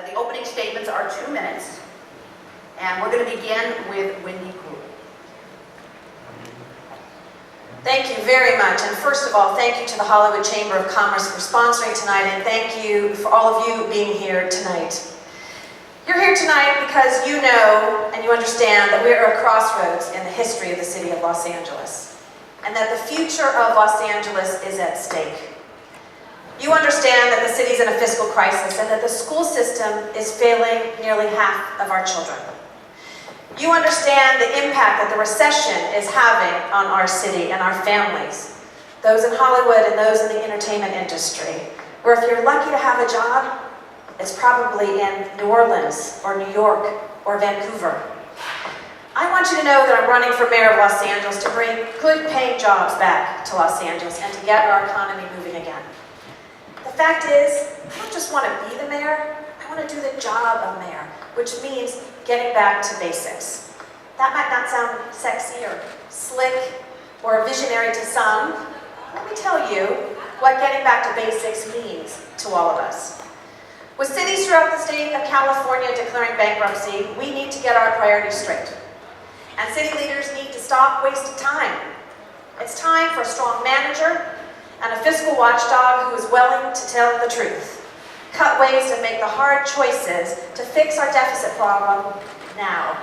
The opening statements are 2 minutes, and we're going to begin with Wendy Gould. Thank you very much, and first of all, thank you to the Hollywood Chamber of Commerce for sponsoring tonight, and thank you for all of you being here tonight. You're here tonight because you know and you understand that we are at a crossroads in the history of the city of Los Angeles, and that the future of Los Angeles is at stake. You understand that the city's in a fiscal crisis and that the school system is failing nearly half of our children. You understand the impact that the recession is having on our city and our families, those in Hollywood and those in the entertainment industry, where if you're lucky to have a job, it's probably in New Orleans or New York or Vancouver. I want you to know that I'm running for mayor of Los Angeles to bring good paying jobs back to Los Angeles and to get our economy moving again. The fact is, I don't just want to be the mayor, I want to do the job of mayor, which means getting back to basics. That might not sound sexy or slick or visionary to some. Let me tell you what getting back to basics means to all of us. With cities throughout the state of California declaring bankruptcy, we need to get our priorities straight. And city leaders need to stop wasting time. It's time for a strong manager and a fiscal watchdog who is willing to tell the truth, cut waste and make the hard choices to fix our deficit problem now.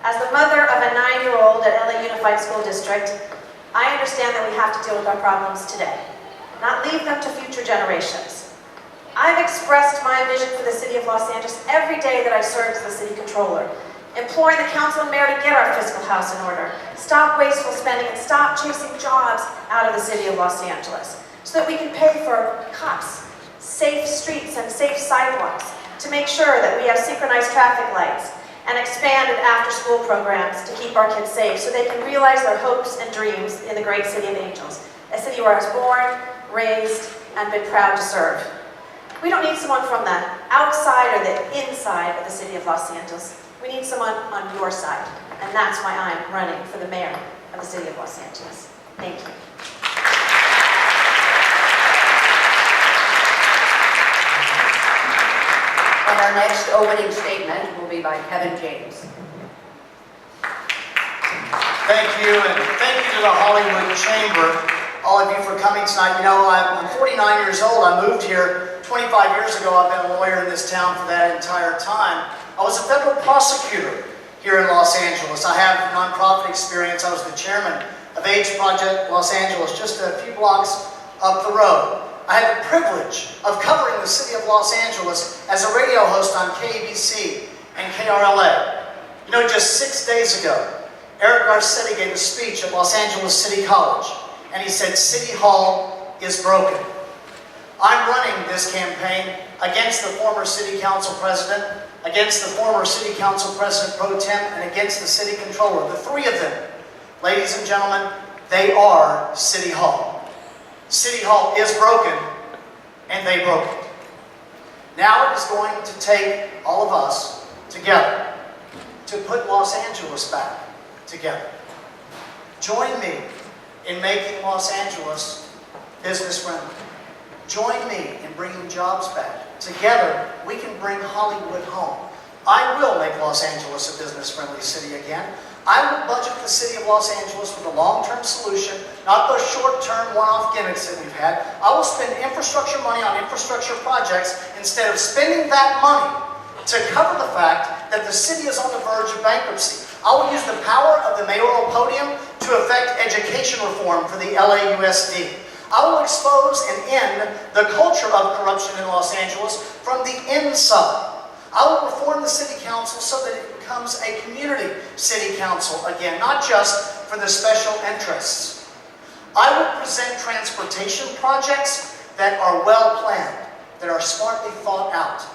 As the mother of a 9-year-old at LA Unified School District, I understand that we have to deal with our problems today, not leave them to future generations. I've expressed my vision for the city of Los Angeles every day that I served as the city controller, imploring the council and mayor to get our fiscal house in order, stop wasteful spending, and stop chasing jobs out of the city of Los Angeles, so that we can pay for cops, safe streets, and safe sidewalks, to make sure that we have synchronized traffic lights, and expanded after-school programs to keep our kids safe, so they can realize their hopes and dreams in the great city of Angels, a city where I was born, raised, and been proud to serve. We don't need someone from the outside or the inside of the city of Los Angeles. We need someone on your side, and that's why I'm running for the mayor of the city of Los Angeles. Thank you. And our next opening statement will be by Kevin James. Thank you, and thank you to the Hollywood Chamber, all of you for coming tonight. You know, I'm 49 years old. I moved here 25 years ago. I've been a lawyer in this town for that entire time. I was a federal prosecutor here in Los Angeles. I have nonprofit experience. I was the chairman of AIDS Project Los Angeles, just a few blocks up the road. I had the privilege of covering the city of Los Angeles as a radio host on KABC and KRLA. You know, just 6 days ago, Eric Garcetti gave a speech at Los Angeles City College, and he said, "City Hall is broken." I'm running this campaign against the former city council president, against the former city council president pro tem, and against the city controller. The three of them, ladies and gentlemen, they are City Hall. City Hall is broken, and they broke it. Now it is going to take all of us together to put Los Angeles back together. Join me in making Los Angeles business friendly. Join me in bringing jobs back. Together, we can bring Hollywood home. I will make Los Angeles a business-friendly city again. I will budget the city of Los Angeles with a long-term solution, not those short-term one-off gimmicks that we've had. I will spend infrastructure money on infrastructure projects instead of spending that money to cover the fact that the city is on the verge of bankruptcy. I will use the power of the mayoral podium to effect education reform for the LAUSD. I will expose and end the culture of corruption in Los Angeles from the inside. I will reform the city council so that it becomes a community city council again, not just for the special interests. I will present transportation projects that are well planned, that are smartly thought out.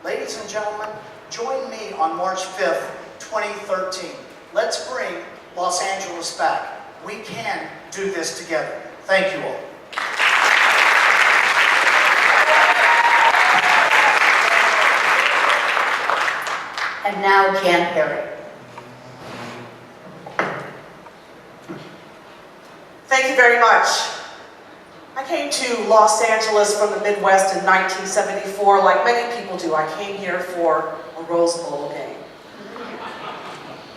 Ladies and gentlemen, join me on March 5th, 2013. Let's bring Los Angeles back. We can do this together. Thank you all. And now Jan Perry. Thank you very much. I came to Los Angeles from the Midwest in 1974, like many people do. I came here for a Rose Bowl game.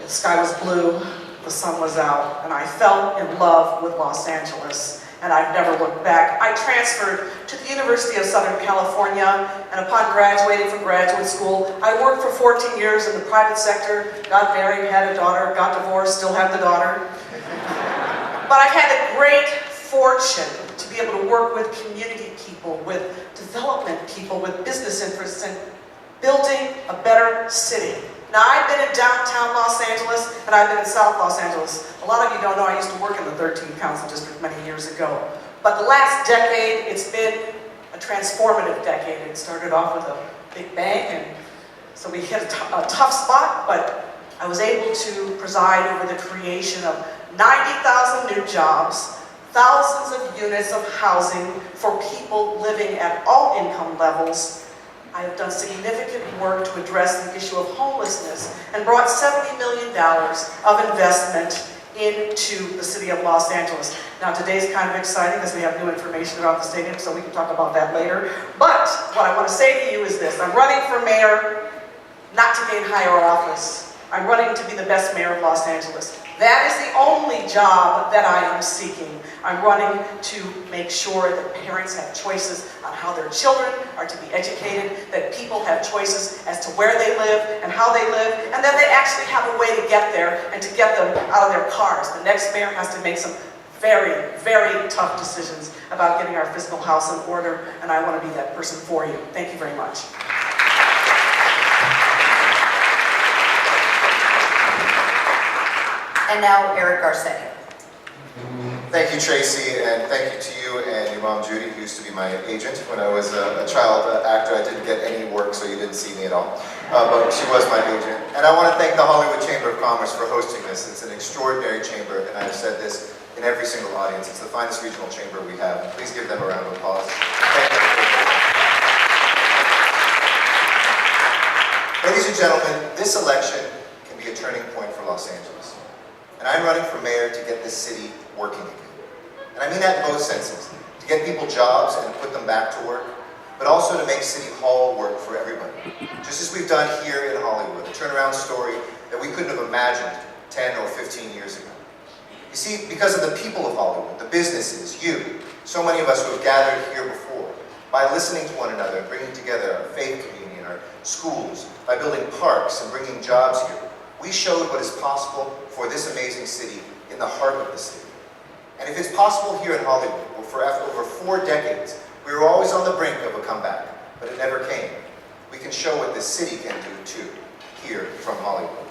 The sky was blue, the sun was out, and I fell in love with Los Angeles, and I've never looked back. I transferred to the University of Southern California, and upon graduating from graduate school, I worked for 14 years in the private sector, got married, had a daughter, got divorced, still have the daughter. But I had a great fortune to be able to work with community people, with development people, with business interests, and building a better city. Now, I've been in downtown Los Angeles, and I've been in South Los Angeles. A lot of you don't know I used to work in the 13th Council District many years ago. But the last decade, it's been a transformative decade. It started off with a big bang, and so we hit a tough spot, but I was able to preside over the creation of 90,000 new jobs, thousands of units of housing for people living at all income levels. I have done significant work to address the issue of homelessness and brought $70 million of investment into the city of Los Angeles. Now today's kind of exciting because we have new information about the stadium, so we can talk about that later. But what I want to say to you is this: I'm running for mayor not to gain higher office. I'm running to be the best mayor of Los Angeles. That is the only job that I am seeking. I'm running to make sure that parents have choices on how their children are to be educated, that people have choices as to where they live and how they live, and that they actually have a way to get there and to get them out of their cars. The next mayor has to make some very, very tough decisions about getting our fiscal house in order, and I want to be that person for you. Thank you very much. And now, Eric Garcetti. Thank you, Tracy, and thank you to you and your mom, Judy, who used to be my agent when I was a child actor. I didn't get any work, so you didn't see me at all, but she was my agent. And I want to thank the Hollywood Chamber of Commerce for hosting this. It's an extraordinary chamber, and I've said this in every single audience. It's the finest regional chamber we have. Please give them a round of applause. Thank you. Ladies and gentlemen, this election can be a turning point for Los Angeles. And I'm running for mayor to get this city working again. And I mean that in both senses. To get people jobs and put them back to work, but also to make City Hall work for everybody. Just as we've done here in Hollywood, a turnaround story that we couldn't have imagined 10 or 15 years ago. You see, because of the people of Hollywood, the businesses, you, so many of us who have gathered here before, by listening to one another, bringing together our faith community and our schools, by building parks and bringing jobs here, we showed what is possible for this amazing city in the heart of the city. And if it's possible here in Hollywood, well, for over 4 decades, we were always on the brink of a comeback, but it never came. We can show what this city can do too, here from Hollywood.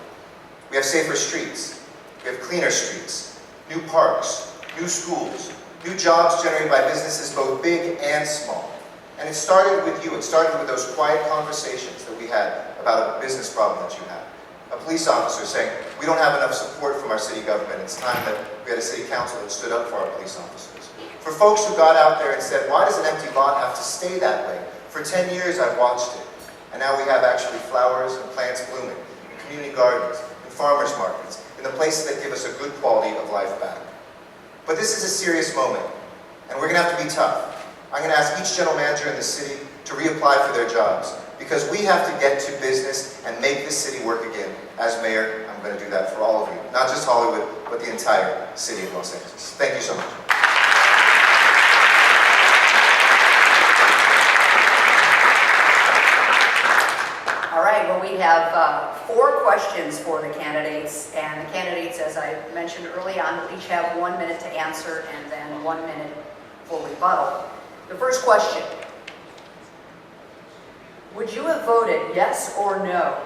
We have safer streets, we have cleaner streets, new parks, new schools, new jobs generated by businesses both big and small. And it started with you, it started with those quiet conversations that we had about a business problem that you had. A police officer saying, we don't have enough support from our city government. It's time that we had a city council that stood up for our police officers. For folks who got out there and said, why does an empty lot have to stay that way? For 10 years I've watched it. And now we have actually flowers and plants blooming, in community gardens, in farmers markets, in the places that give us a good quality of life back. But this is a serious moment, and we're going to have to be tough. I'm going to ask each general manager in the city to reapply for their jobs, because we have to get to business and make this city work again. As mayor, I'm going to do that for all of you, not just Hollywood, but the entire city of Los Angeles. Thank you so much. All right, well, we have 4 questions for the candidates, and the candidates, as I mentioned early on, will each have 1 minute to answer and then 1 minute for rebuttal. The first question: would you have voted yes or no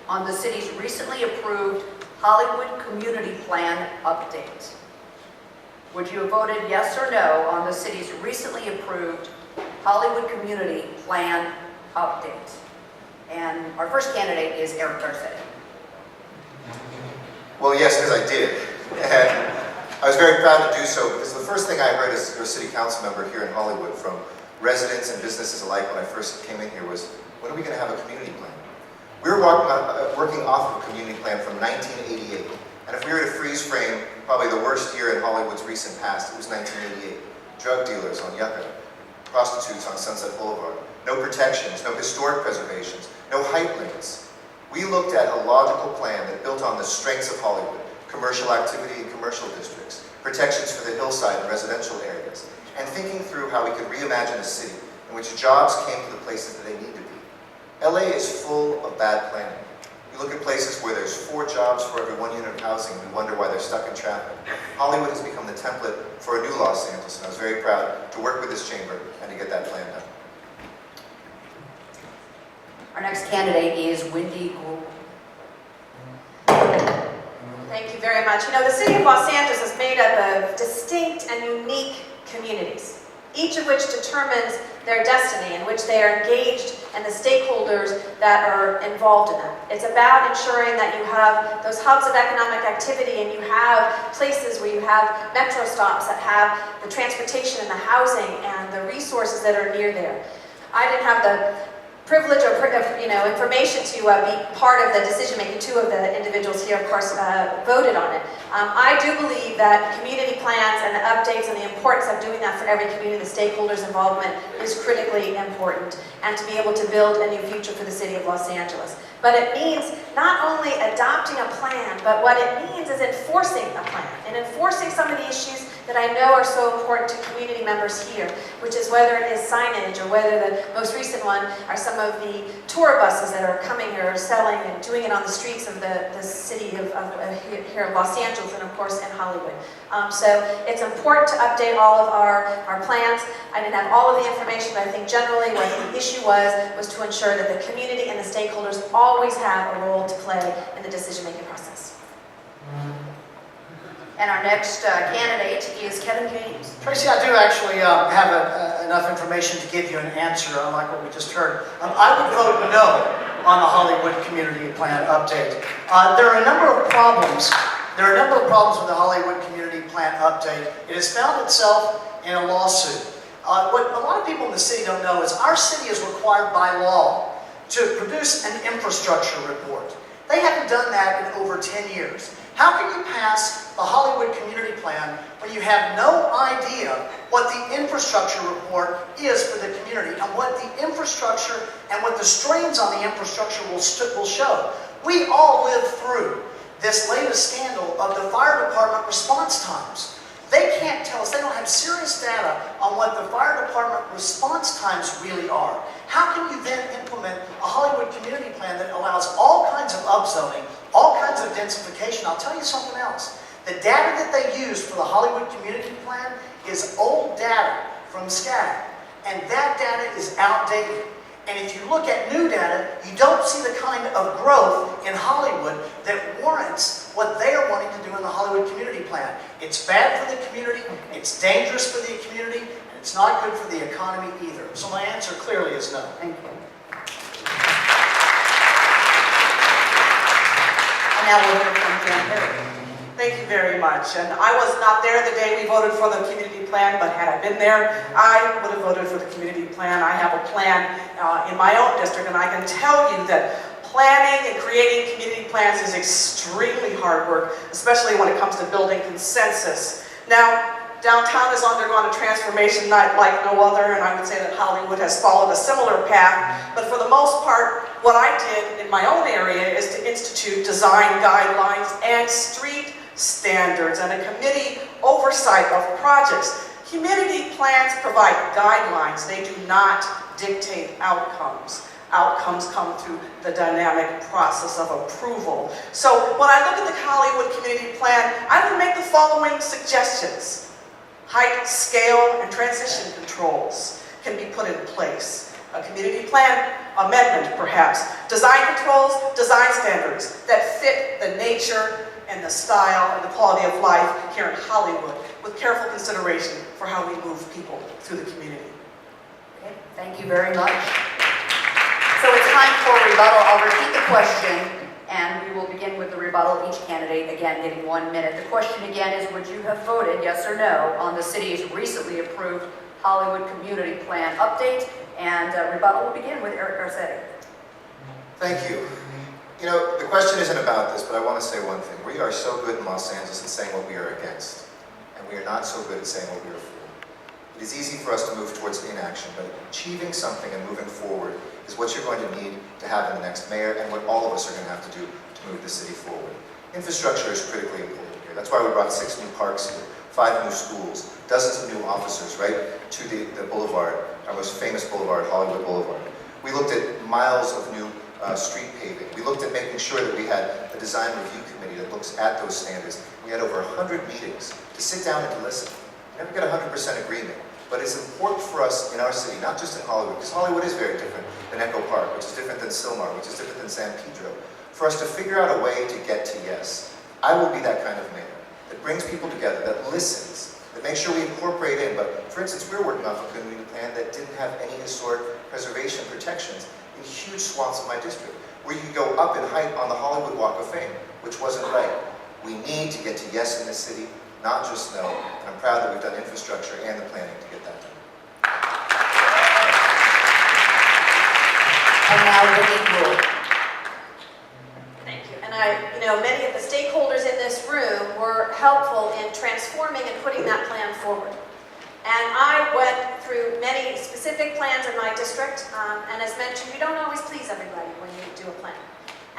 on the city's recently approved Hollywood Community Plan update? Would you have voted yes or no on the city's recently approved Hollywood Community Plan update? And our first candidate is Eric Garcetti. Well, yes, because I did. And I was very proud to do so, because the first thing I heard as a city council member here in Hollywood from residents and businesses alike when I first came in here was, when are we going to have a community plan? We were working off of a community plan from 1988. And if we were to freeze frame probably the worst year in Hollywood's recent past, it was 1988. drug dealers on Yucca, prostitutes on Sunset Boulevard, no protections, no historic preservations, no height limits. We looked at a logical plan that built on the strengths of Hollywood, commercial activity in commercial districts, protections for the hillside and residential areas, and thinking through how we could reimagine a city in which jobs came to the places that they need to be. LA is full of bad planning. You look at places where there's 4 jobs for every 1 unit of housing, and we wonder why they're stuck in traffic. Hollywood has become the template for a new Los Angeles, and I was very proud to work with this chamber and to get that plan done. Our next candidate is Wendy Gould. Thank you very much. You know, the city of Los Angeles is made up of distinct and unique communities, each of which determines their destiny, in which they are engaged, and the stakeholders that are involved in them. It's about ensuring that you have those hubs of economic activity, and you have places where you have metro stops that have the transportation and the housing and the resources that are near there. I didn't have the privilege or information to be part of the decision making. 2 of the individuals here, of course, voted on it. I do believe that community plans and the updates and the importance of doing that for every community, the stakeholders' involvement is critically important, and to be able to build a new future for the city of Los Angeles. But it means not only adopting a plan, but what it means is enforcing a plan and enforcing some of the issues that I know are so important to community members here, which is whether it is signage or whether the most recent one are some of the tour buses that are coming here selling and doing it on the streets of the city of here in Los Angeles and of course in Hollywood. So it's important to update all of our plans. I didn't have all of the information, but I think generally what the issue was to ensure that the community and the stakeholders always have a role to play in the decision-making process. And our next candidate is Kevin James. Tracy, I do actually have enough information to give you an answer, unlike what we just heard. I would vote no on the Hollywood Community Plan update. There are a number of problems. There are a number of problems with the Hollywood Community Plan update. It has found itself in a lawsuit. What a lot of people in the city don't know is our city is required by law to produce an infrastructure report. They haven't done that in over 10 years. How can you pass the Hollywood Community Plan when you have no idea what the infrastructure report is for the community and what the infrastructure and what the strains on the infrastructure will show? We all lived through this latest scandal of the fire department response times. They can't tell us, they don't have serious data on what the fire department response times really are. How can you then implement a Hollywood Community Plan that allows all kinds of upzoning, all kinds of densification? I'll tell you something else. The data that they use for the Hollywood Community Plan is old data from SCAG, and that data is outdated. And if you look at new data, you don't see the kind of growth in Hollywood that warrants what they are wanting to do in the Hollywood Community Plan. It's bad for the community, it's dangerous for the community, and it's not good for the economy either. So my answer clearly is no. Thank you. And now we'll hear from Jan Perry. Thank you very much. And I was not there the day we voted for the community plan, but had I been there, I would have voted for the community plan. I have a plan in my own district, and I can tell you that planning and creating community plans is extremely hard work, especially when it comes to building consensus. Now, downtown has undergone a transformation like no other, and I would say that Hollywood has followed a similar path. But for the most part, what I did in my own area is to institute design guidelines and street standards and a committee oversight of projects. Community plans provide guidelines. They do not dictate outcomes. Outcomes come through the dynamic process of approval. So when I look at the Hollywood Community Plan, I would make the following suggestions. Height, scale, and transition controls can be put in place. A community plan amendment, perhaps. Design controls, design standards that fit the nature and the style and the quality of life here in Hollywood, with careful consideration for how we move people through the community. Okay, thank you very much. So it's time for rebuttal. I'll repeat the question, and we will begin with the rebuttal. Each candidate, again, getting 1 minute. The question again is, would you have voted yes or no on the city's recently approved Hollywood Community Plan update? And rebuttal will begin with Eric Garcetti. Thank you. You know, the question isn't about this, but I want to say one thing. We are so good in Los Angeles at saying what we are against, and we are not so good at saying what we are for. It is easy for us to move towards inaction, but achieving something and moving forward is what you're going to need to have in the next mayor and what all of us are going to have to do to move the city forward. Infrastructure is critically important here. That's why we brought 6 new parks here, 5 new schools, dozens of new officers right to the boulevard, our most famous boulevard, Hollywood Boulevard. We looked at miles of new street paving. We looked at making sure that we had a design review committee that looks at those standards. We had over 100 meetings to sit down and to listen. You never get 100% agreement, but it's important for us in our city, not just in Hollywood, because Hollywood is very different than Echo Park, which is different than Sylmar, which is different than San Pedro. For us to figure out a way to get to yes. I will be that kind of mayor that brings people together, that listens, that makes sure we incorporate in. But for instance, we're working off a community plan that didn't have any historic preservation protections in huge swaths of my district, where you could go up in height on the Hollywood Walk of Fame, which wasn't right. We need to get to yes in this city, not just no. And I'm proud that we've done infrastructure and the planning to get that done. And now Whitney Brewer. Thank you. And many of the stakeholders in this room were helpful in transforming and putting that plan forward. And I went through many specific plans in my district, and as mentioned, you don't always please everybody when you do a plan.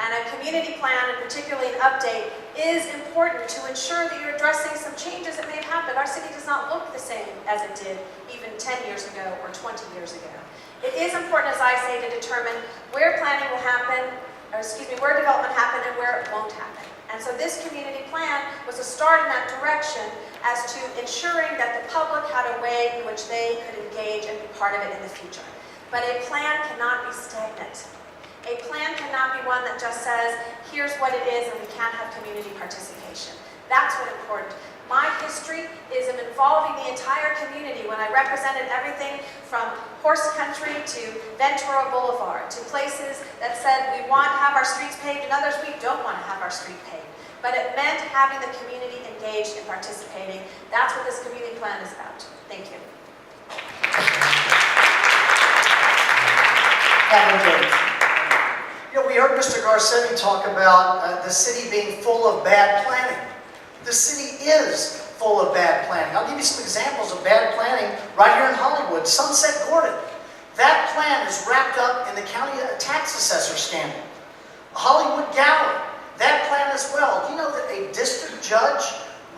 And a community plan, and particularly an update, is important to ensure that you're addressing some changes that may have happened. Our city does not look the same as it did even 10 years ago or 20 years ago. It is important, as I say, to determine where planning will happen, where development happened and where it won't happen. And so this community plan was a start in that direction as to ensuring that the public had a way in which they could engage and be part of it in the future. But a plan cannot be stagnant. A plan cannot be one that just says, here's what it is and we can't have community participation. That's what's important. My history is in involving the entire community when I represented everything from horse country to Ventura Boulevard, to places that said we want to have our streets paved and others we don't want to have our street paved. But it meant having the community engaged and participating. That's what this community plan is about. Thank you. Kevin James. We heard Mr. Garcetti talk about the city being full of bad planning. The city is full of bad planning. I'll give you some examples of bad planning right here in Hollywood. Sunset Gordon. That plan is wrapped up in the county tax assessor scandal. Hollywood Gallery. That plan as well. Do you know that a district judge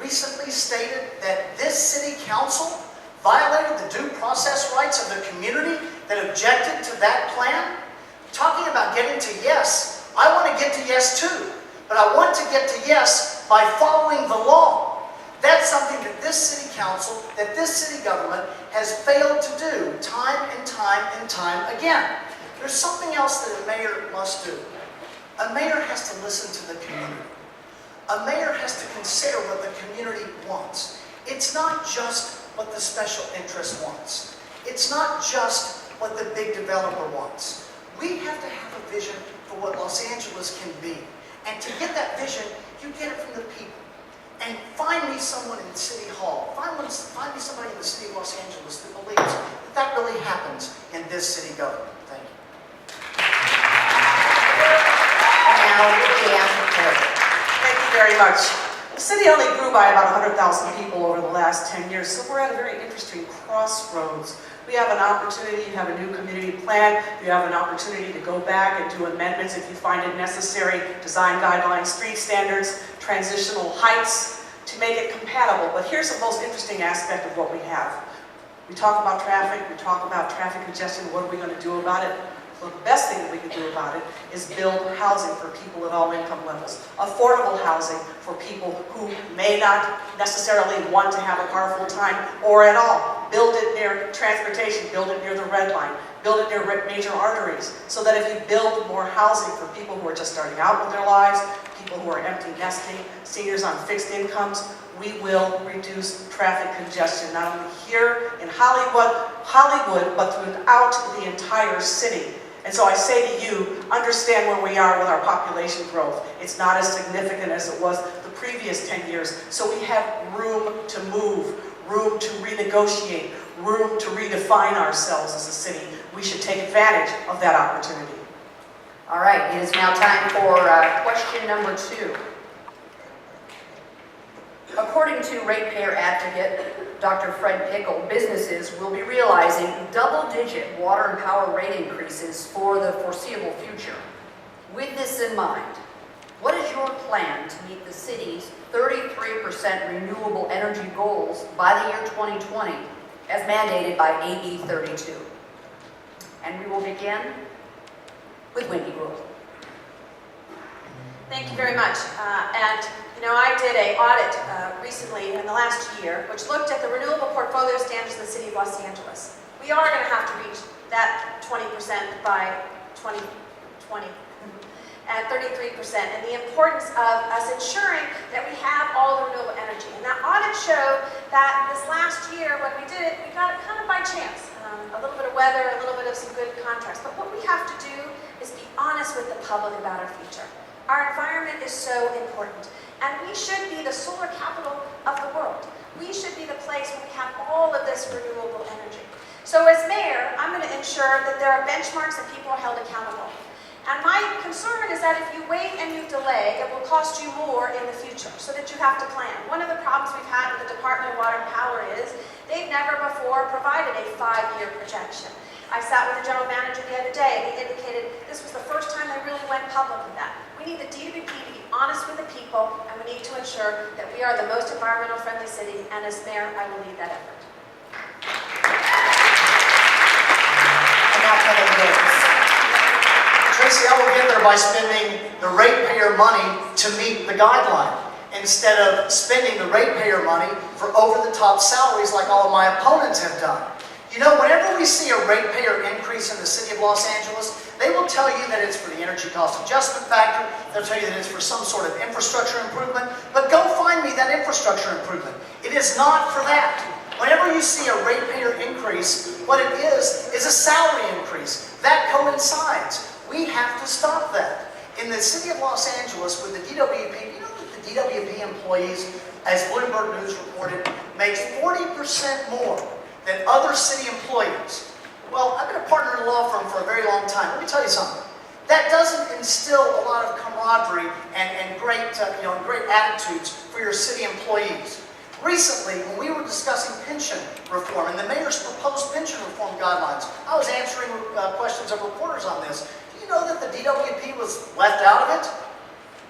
recently stated that this city council violated the due process rights of the community that objected to that plan? Talking about getting to yes, I want to get to yes too, but I want to get to yes by following the law. That's something that this city council, that this city government has failed to do time and time and time again. There's something else that a mayor must do. A mayor has to listen to the community. A mayor has to consider what the community wants. It's not just what the special interest wants. It's not just what the big developer wants. We have to have a vision for what Los Angeles can be. And to get that vision, you get it from the people. And find me someone in City Hall, find me somebody in the city of Los Angeles that believes that that really happens in this city government. Thank you. And now Jan Perry. Thank you very much. The city only grew by about 100,000 people over the last 10 years, so we're at a very interesting crossroads. We have an opportunity, you have a new community plan, you have an opportunity to go back and do amendments if you find it necessary, design guidelines, street standards, transitional heights, to make it compatible. But here's the most interesting aspect of what we have. We talk about traffic, we talk about traffic congestion, what are we going to do about it? Well, the best thing that we can do about it is build housing for people at all income levels. Affordable housing for people who may not necessarily want to have a car full time or at all. Build it near transportation, build it near the red line, build it near major arteries, so that if you build more housing for people who are just starting out with their lives, people who are empty nesting, seniors on fixed incomes, we will reduce traffic congestion, not only here in Hollywood, but throughout the entire city. And so I say to you, understand where we are with our population growth. It's not as significant as it was the previous 10 years. So we have room to move, room to renegotiate, room to redefine ourselves as a city. We should take advantage of that opportunity. All right, it is now time for question number 2. According to ratepayer advocate Dr. Fred Pickle, businesses will be realizing double-digit water and power rate increases for the foreseeable future. With this in mind, what is your plan to meet the city's 33% renewable energy goals by the year 2020, as mandated by AB 32? And we will begin with Wendy Grove. Thank you very much. I did an audit recently in the last year, which looked at the renewable portfolio standards in the city of Los Angeles. We are going to have to reach that 20% by 2020 at 33%, and the importance of us ensuring that we have all the renewable energy. And that audit showed that this last year, when we did it, we got it kind of by chance. A little bit of weather, a little bit of some good contracts. But what we have to do is be honest with the public about our future. Our environment is so important. And we should be the solar capital of the world. We should be the place where we have all of this renewable energy. So as mayor, I'm going to ensure that there are benchmarks and people are held accountable. And my concern is that if you wait and you delay, it will cost you more in the future, so that you have to plan. One of the problems we've had with the Department of Water and Power is they've never before provided a 5-year projection. I sat with the general manager the other day, and he indicated this was the first time they really went public with that. We need the DWP to be honest with the people, and we need to ensure that we are the most environmental friendly city, and as mayor, I will lead that effort. And now for the bids. Tracy, I will get there by spending the ratepayer money to meet the guideline, instead of spending the ratepayer money for over-the-top salaries like all of my opponents have done. You know, whenever we see a ratepayer increase in the city of Los Angeles, they will tell you that it's for the energy cost adjustment factor, they'll tell you that it's for some sort of infrastructure improvement, but go find me that infrastructure improvement. It is not for that. Whenever you see a ratepayer increase, what it is a salary increase. That coincides. We have to stop that. In the city of Los Angeles, with the DWP, you know that the DWP employees, as Bloomberg News reported, makes 40% more than other city employees. Well, I've been a partner in a law firm for a very long time. Let me tell you something. That doesn't instill a lot of camaraderie and great attitudes for your city employees. Recently, when we were discussing pension reform and the mayor's proposed pension reform guidelines, I was answering questions of reporters on this. Do you know that the DWP was left out of it?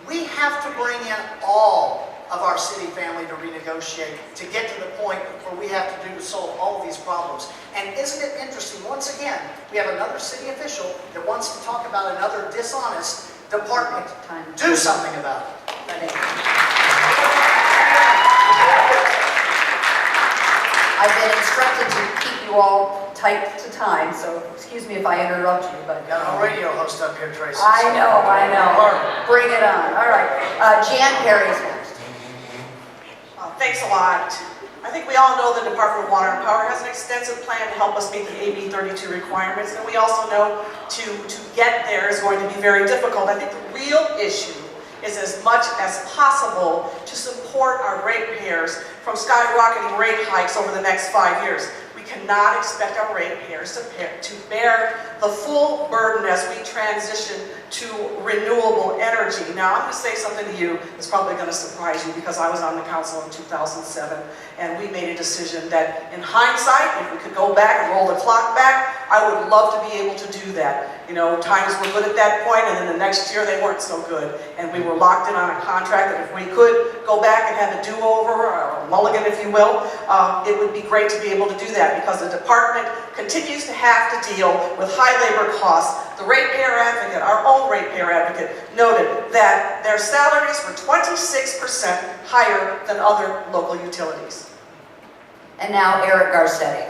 We have to bring in all of our city family to renegotiate, to get to the point where we have to do to solve all of these problems. And isn't it interesting, once again, we have another city official that wants to talk about another dishonest department. Do something about it. I've been instructed to keep you all tight to time, so excuse me if I interrupt you, but... Got a radio host up here, Tracy. I know. Bring it on. All right. Jan Perry's next. Thanks a lot. I think we all know the Department of Water and Power has an extensive plan to help us meet the AB 32 requirements, and we also know to get there is going to be very difficult. I think the real issue is as much as possible to support our ratepayers from skyrocketing rate hikes over the next 5 years. We cannot expect our ratepayers to bear the full burden as we transition to renewable energy. Now, I'm going to say something to you that's probably going to surprise you, because I was on the council in 2007, and we made a decision that, in hindsight, if we could go back and roll the clock back, I would love to be able to do that. You know, times were good at that point, and then the next year they weren't so good. And we were locked in on a contract that if we could go back and have a do-over, or a mulligan, if you will, it would be great to be able to do that, because the department continues to have to deal with high labor costs. The ratepayer advocate, our own ratepayer advocate, noted that their salaries were 26% higher than other local utilities. And now Eric Garcetti.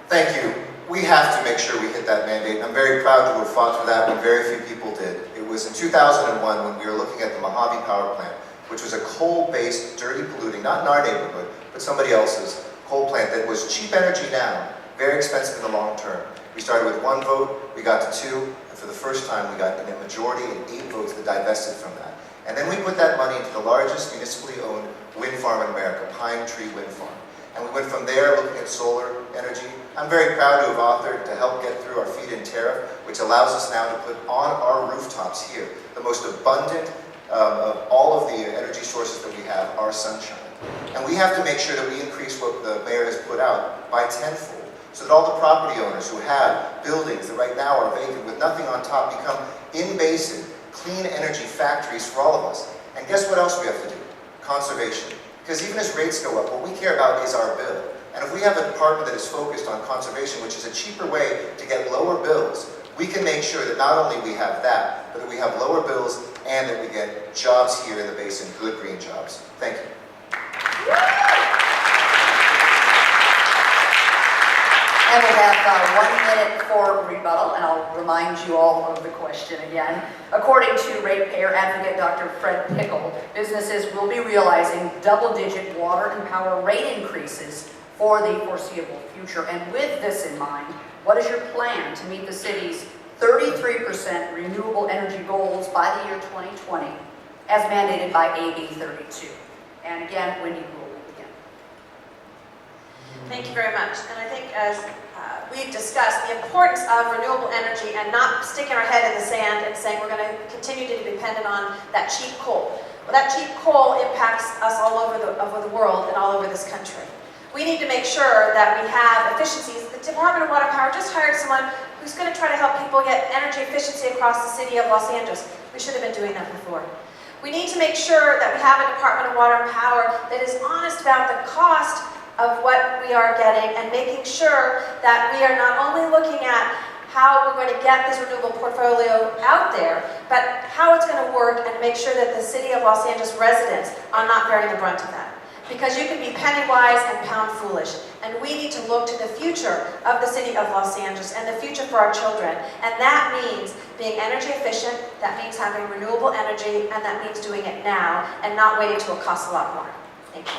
Thank you. We have to make sure we hit that mandate. I'm very proud to have fought for that when very few people did. It was in 2001 when we were looking at the Mojave Power Plant, which was a coal-based, dirty, polluting, not in our neighborhood, but somebody else's coal plant that was cheap energy now, very expensive in the long term. We started with 1 vote, we got to 2, and for the first time we got in a majority and 8 votes that divested from that. And then we put that money into the largest municipally owned wind farm in America, Pine Tree Wind Farm. And we went from there looking at solar energy. I'm very proud to have authored to help get through our feed-in tariff, which allows us now to put on our rooftops here the most abundant of all of the energy sources that we have, our sunshine. And we have to make sure that we increase what the mayor has put out by tenfold, so that all the property owners who have buildings that right now are vacant with nothing on top become in-basin, clean energy factories for all of us. And guess what else we have to do? Conservation. Because even as rates go up, what we care about is our bill. And if we have a department that is focused on conservation, which is a cheaper way to get lower bills, we can make sure that not only we have that, but that we have lower bills and that we get jobs here in the basin, good green jobs. Thank you. And we have 1 minute for rebuttal, and I'll remind you all of the question again. According to ratepayer advocate Dr. Fred Pickle, businesses will be realizing double-digit water and power rate increases for the foreseeable future. And with this in mind, what is your plan to meet the city's 33% renewable energy goals by the year 2020, as mandated by AB 32? And again, Wendy will begin. Thank you very much. And I think as we've discussed, the importance of renewable energy and not sticking our head in the sand and saying we're going to continue to be dependent on that cheap coal. Well, that cheap coal impacts us all over the world and all over this country. We need to make sure that we have efficiencies. The Department of Water and Power just hired someone who's going to try to help people get energy efficiency across the city of Los Angeles. We should have been doing that before. We need to make sure that we have a Department of Water and Power that is honest about the cost of what we are getting and making sure that we are not only looking at how we're going to get this renewable portfolio out there, but how it's going to work and make sure that the city of Los Angeles residents are not bearing the brunt of that. Because you can be penny wise and pound foolish. And we need to look to the future of the city of Los Angeles and the future for our children. And that means being energy efficient, that means having renewable energy, and that means doing it now and not waiting till it costs a lot more. Thank you.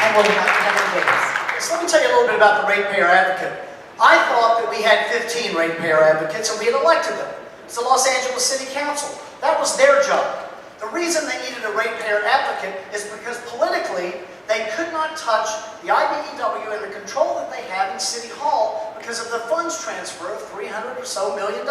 And we'll have Kevin Davis. So let me tell you a little bit about the ratepayer advocate. I thought that we had 15 ratepayer advocates and we had elected them. It's the Los Angeles City Council. That was their job. The reason they needed a ratepayer advocate is because politically they could not touch the IBEW and the control that they have in City Hall because of the funds transfer of $300 or so million.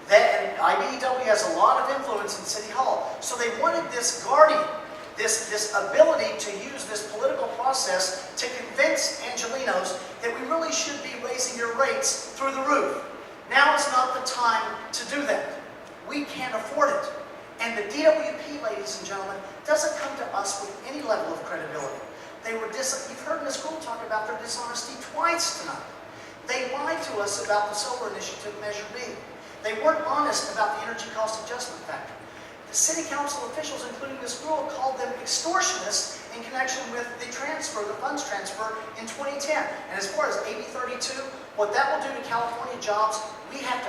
Then IBEW has a lot of influence in City Hall. So they wanted this guardian, this ability to use this political process to convince Angelenos that we really should be raising your rates through the roof. Now is not the time to do that. We can't afford it. And the DWP, ladies and gentlemen, doesn't come to us with any level of credibility. You've heard Ms. Gould talk about their dishonesty twice tonight. They lied to us about the solar initiative Measure B. They weren't honest about the energy cost adjustment factor. The city council officials, including Ms. Gould, called them extortionists in connection with the funds transfer in 2010. And as far as AB 32, what that will do to California jobs,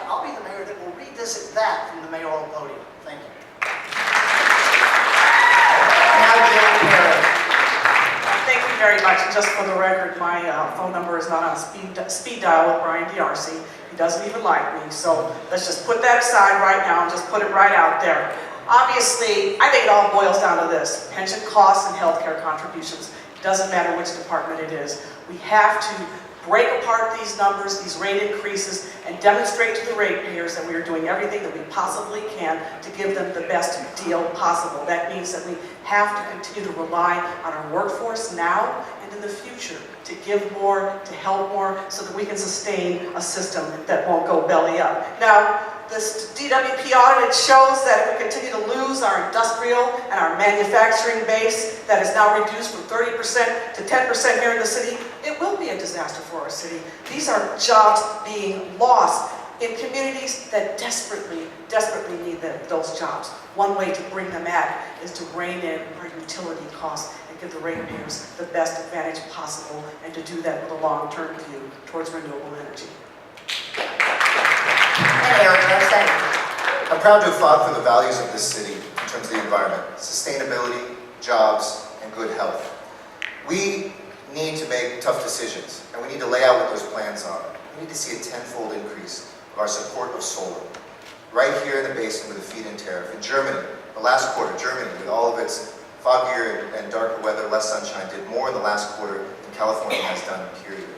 I'll be the mayor that will revisit that from the mayoral podium. Thank you. Thank you very much. And just for the record, my phone number is not on speed dial with Brian D'Arcy. He doesn't even like me. So let's just put that aside right now and just put it right out there. Obviously, I think it all boils down to this: pension costs and healthcare contributions. It doesn't matter which department it is. We have to break apart these numbers, these rate increases, and demonstrate to the ratepayers that we are doing everything that we possibly can to give them the best deal possible. That means that we have to continue to rely on our workforce now and in the future to give more, to help more, so that we can sustain a system that won't go belly up. Now, this DWP audit shows that if we continue to lose our industrial and our manufacturing base that is now reduced from 30% to 10% here in the city, it will be a disaster for our city. These are jobs being lost in communities that desperately need those jobs. One way to bring them back is to rein in our utility costs and give the ratepayers the best advantage possible, and to do that with a long-term view towards renewable energy. And Eric Garcetti. I'm proud to have fought for the values of this city in terms of the environment, sustainability, jobs, and good health. We need to make tough decisions, and we need to lay out what those plans are. We need to see a tenfold increase of our support of solar. Right here in the basin with a feed-in tariff. In Germany, the last quarter, Germany, with all of its foggier and darker weather, less sunshine, did more in the last quarter than California has done, period.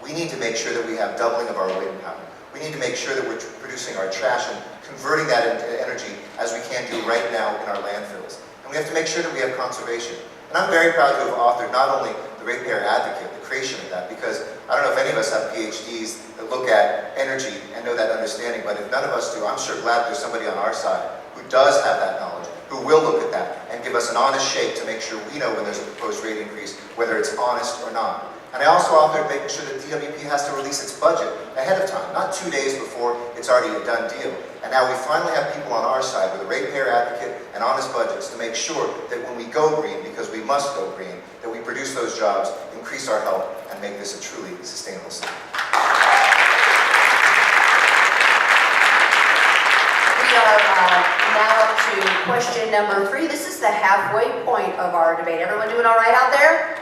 We need to make sure that we have doubling of our wind power. We need to make sure that we're producing our trash and converting that into energy as we can do right now in our landfills. And we have to make sure that we have conservation. And I'm very proud to have authored not only the Ratepayer Advocate, the creation of that, because I don't know if any of us have PhDs that look at energy and know that understanding, but if none of us do, I'm sure glad there's somebody on our side who does have that knowledge, who will look at that and give us an honest shake to make sure we know when there's a proposed rate increase, whether it's honest or not. And I also authored making sure that DWP has to release its budget ahead of time, not 2 days before it's already a done deal. And now we finally have people on our side with a ratepayer advocate and honest budgets to make sure that when we go green, because we must go green, that we produce those jobs, increase our health, and make this a truly sustainable city. We are now up to question number 3. This is the halfway point of our debate. Everyone doing all right out there?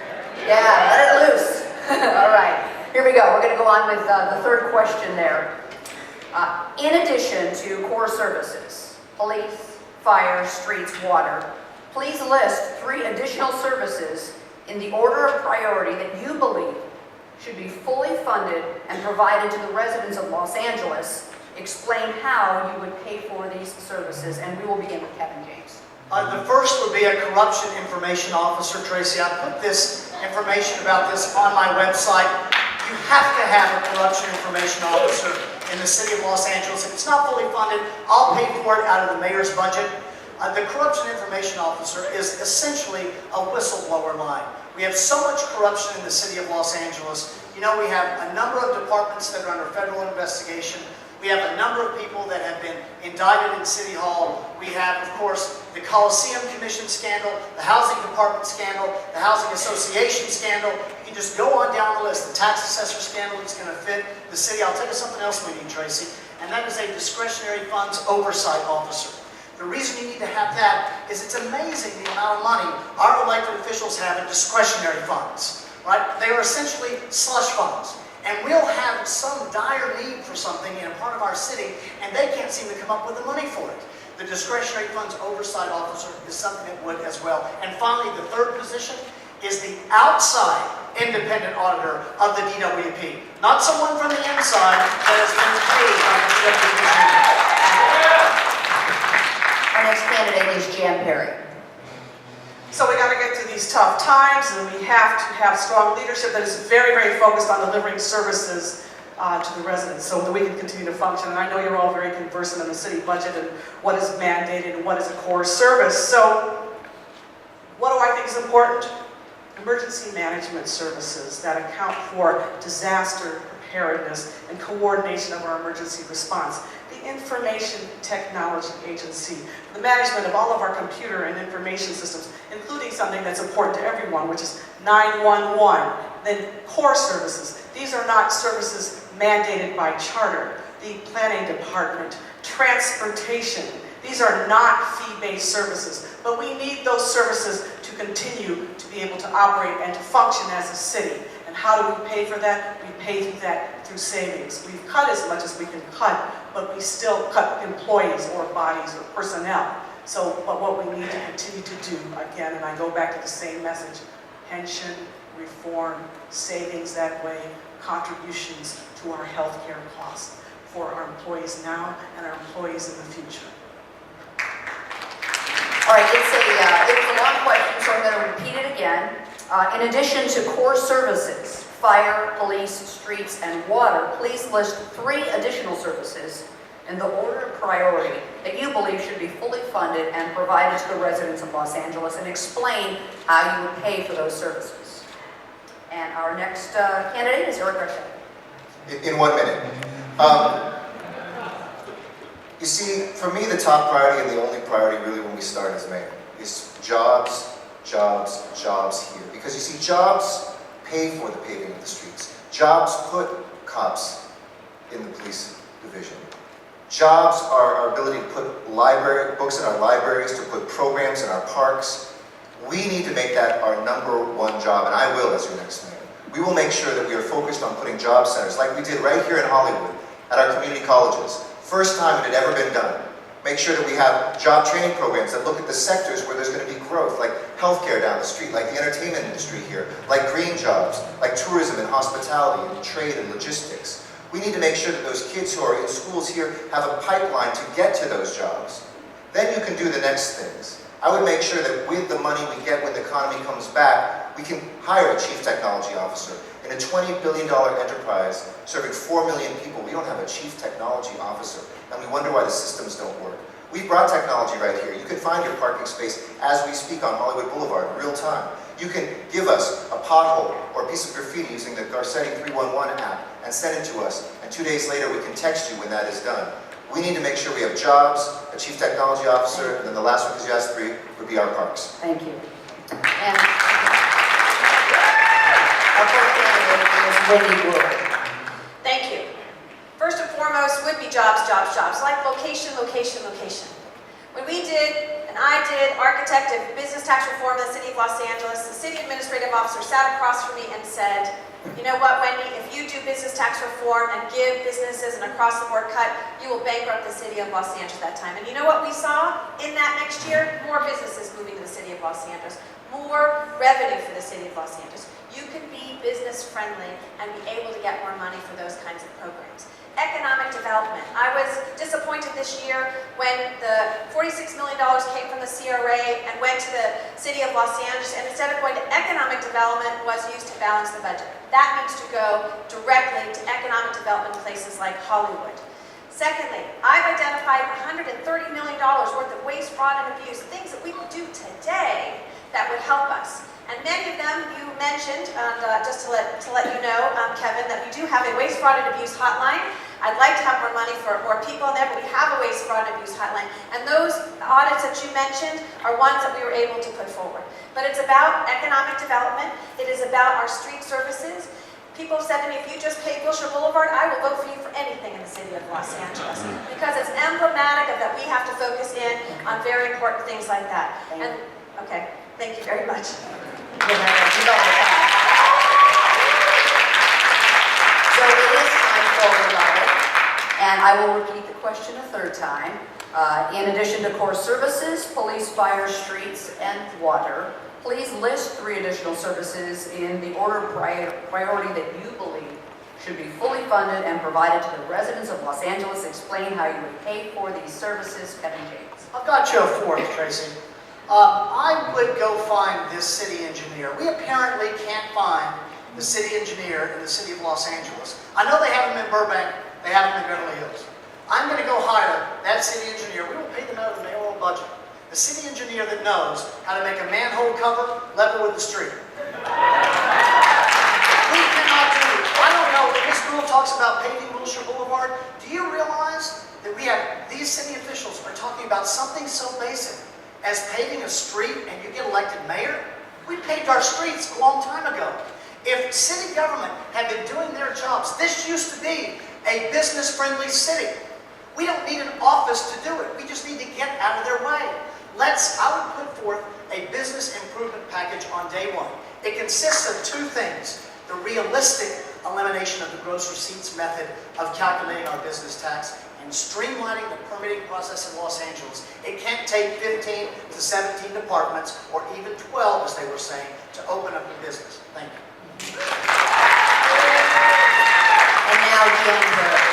Yeah, let it loose. All right, here we go. We're going to go on with the third question there. In addition to core services, police, fire, streets, water, please list 3 additional services in the order of priority that you believe should be fully funded and provided to the residents of Los Angeles. Explain how you would pay for these services, and we will begin with Kevin James. The first would be a corruption information officer, Tracy. I put this information about this on my website. You have to have a corruption information officer in the city of Los Angeles. If it's not fully funded, I'll pay for it out of the mayor's budget. The corruption information officer is essentially a whistleblower line. We have so much corruption in the city of Los Angeles. You know, we have a number of departments that are under federal investigation. We have a number of people that have been indicted in City Hall. We have, of course, the Coliseum Commission scandal, the Housing Department scandal, the Housing Association scandal. You can just go on down the list. The tax assessor scandal is going to fit the city. I'll tell you something else we need, Tracy, and that is a discretionary funds oversight officer. The reason you need to have that is it's amazing the amount of money our elected officials have in discretionary funds, right? They are essentially slush funds. And we'll have some dire need for something in a part of our city, and they can't seem to come up with the money for it. The discretionary funds oversight officer is something that would as well. And finally, the third position is the outside independent auditor of the DWP. Not someone from the inside that has been paid by the DWP. Our next candidate is Jan Perry. So we got to get through these tough times, and we have to have strong leadership that is very, very focused on delivering services to the residents so that we can continue to function. And I know you're all very conversant in the city budget and what is mandated and what is a core service. So what do I think is important? Emergency management services that account for disaster preparedness and coordination of our emergency response. The Information Technology Agency, the management of all of our computer and information systems, including something that's important to everyone, which is 911. Then core services. These are not services mandated by charter. The planning department, transportation. These are not fee-based services, but we need those services to continue to be able to operate and to function as a city. And how do we pay for that? We pay for that through savings. We've cut as much as we can cut, but we still cut employees or bodies or personnel. So, but what we need to continue to do, again, and I go back to the same message, pension, reform, savings that way, contributions to our healthcare costs for our employees now and our employees in the future. All right, it's a long question, so I'm going to repeat it again. In addition to core services, fire, police, streets, and water, please list 3 additional services in the order of priority that you believe should be fully funded and provided to the residents of Los Angeles, and explain how you would pay for those services. And our next candidate is Eric Garcia. In 1 minute. You see, for me, the top priority and the only priority really when we start as mayor is jobs, jobs, jobs here. Because you see, jobs pay for the paving of the streets. Jobs put cops in the police division. Jobs are our ability to put books in our libraries, to put programs in our parks. We need to make that our #1 job, and I will as your next mayor. We will make sure that we are focused on putting job centers, like we did right here in Hollywood, at our community colleges. First time it had ever been done. Make sure that we have job training programs that look at the sectors where there's going to be growth, like healthcare down the street, like the entertainment industry here, like green jobs, like tourism and hospitality and trade and logistics. We need to make sure that those kids who are in schools here have a pipeline to get to those jobs. Then you can do the next things. I would make sure that with the money we get when the economy comes back, we can hire a chief technology officer. In a $20 billion enterprise serving 4 million people, we don't have a chief technology officer, and we wonder why the systems don't work. We brought technology right here. You can find your parking space as we speak on Hollywood Boulevard, real time. You can give us a pothole or a piece of graffiti using the Garcetti 311 app and send it to us, and 2 days later we can text you when that is done. We need to make sure we have jobs, a chief technology officer, and then the last one, because you asked 3, would be our parks. Thank you. And our first candidate is Wendy Wood. Thank you. First and foremost would be jobs, jobs, jobs, like location, location, location. When we did, and I did, architect of business tax reform in the city of Los Angeles, the city administrative officer sat across from me and said, you know what, Wendy, if you do business tax reform and give businesses an across-the-board cut, you will bankrupt the city of Los Angeles that time. And you know what we saw in that next year? More businesses moving to the city of Los Angeles, more revenue for the city of Los Angeles. You can be business-friendly and be able to get more money for those kinds of programs. Economic development. I was disappointed this year when the $46 million came from the CRA and went to the city of Los Angeles, and instead of going to economic development was used to balance the budget. That needs to go directly to economic development in places like Hollywood. Secondly, I've identified $130 million worth of waste, fraud, and abuse, things that we can do today that would help us. And many of them you mentioned, and just to let you know, Kevin, that we do have a waste, fraud, and abuse hotline. I'd like to have more money for more people in there, but we have a waste, fraud, and abuse hotline. And those audits that you mentioned are ones that we were able to put forward. But it's about economic development. It is about our street services. People have said to me, if you just pave Wilshire Boulevard, I will vote for you for anything in the city of Los Angeles. Because it's emblematic of that we have to focus in on very important things like that. And okay, thank you very much. So it is time for rebuttal, and I will repeat the question a third time. In addition to core services, police, fire, streets, and water, please list 3 additional services in the order of priority that you believe should be fully funded and provided to the residents of Los Angeles. Explain how you would pay for these services. Kevin James. I've got you a 4th, Tracy. I would go find this city engineer. We apparently can't find the city engineer in the city of Los Angeles. I know they have them in Burbank, they have them in Beverly Hills. I'm going to go hire that city engineer. We will pay them out of the mayoral budget. The city engineer that knows how to make a manhole cover level with the street. We cannot do it. I don't know, when this rule talks about paving Wilshire Boulevard, do you realize that we have, these city officials are talking about something so basic as paving a street and you get elected mayor? We paved our streets a long time ago. If city government had been doing their jobs, this used to be a business-friendly city. We don't need an office to do it. We just need to get out of their way. I would put forth a business improvement package on day 1. It consists of 2 things. The realistic elimination of the gross receipts method of calculating our business tax and streamlining the permitting process in Los Angeles. It can't take 15 to 17 departments, or even 12, as they were saying, to open up a business. Thank you. And now Jen Burke.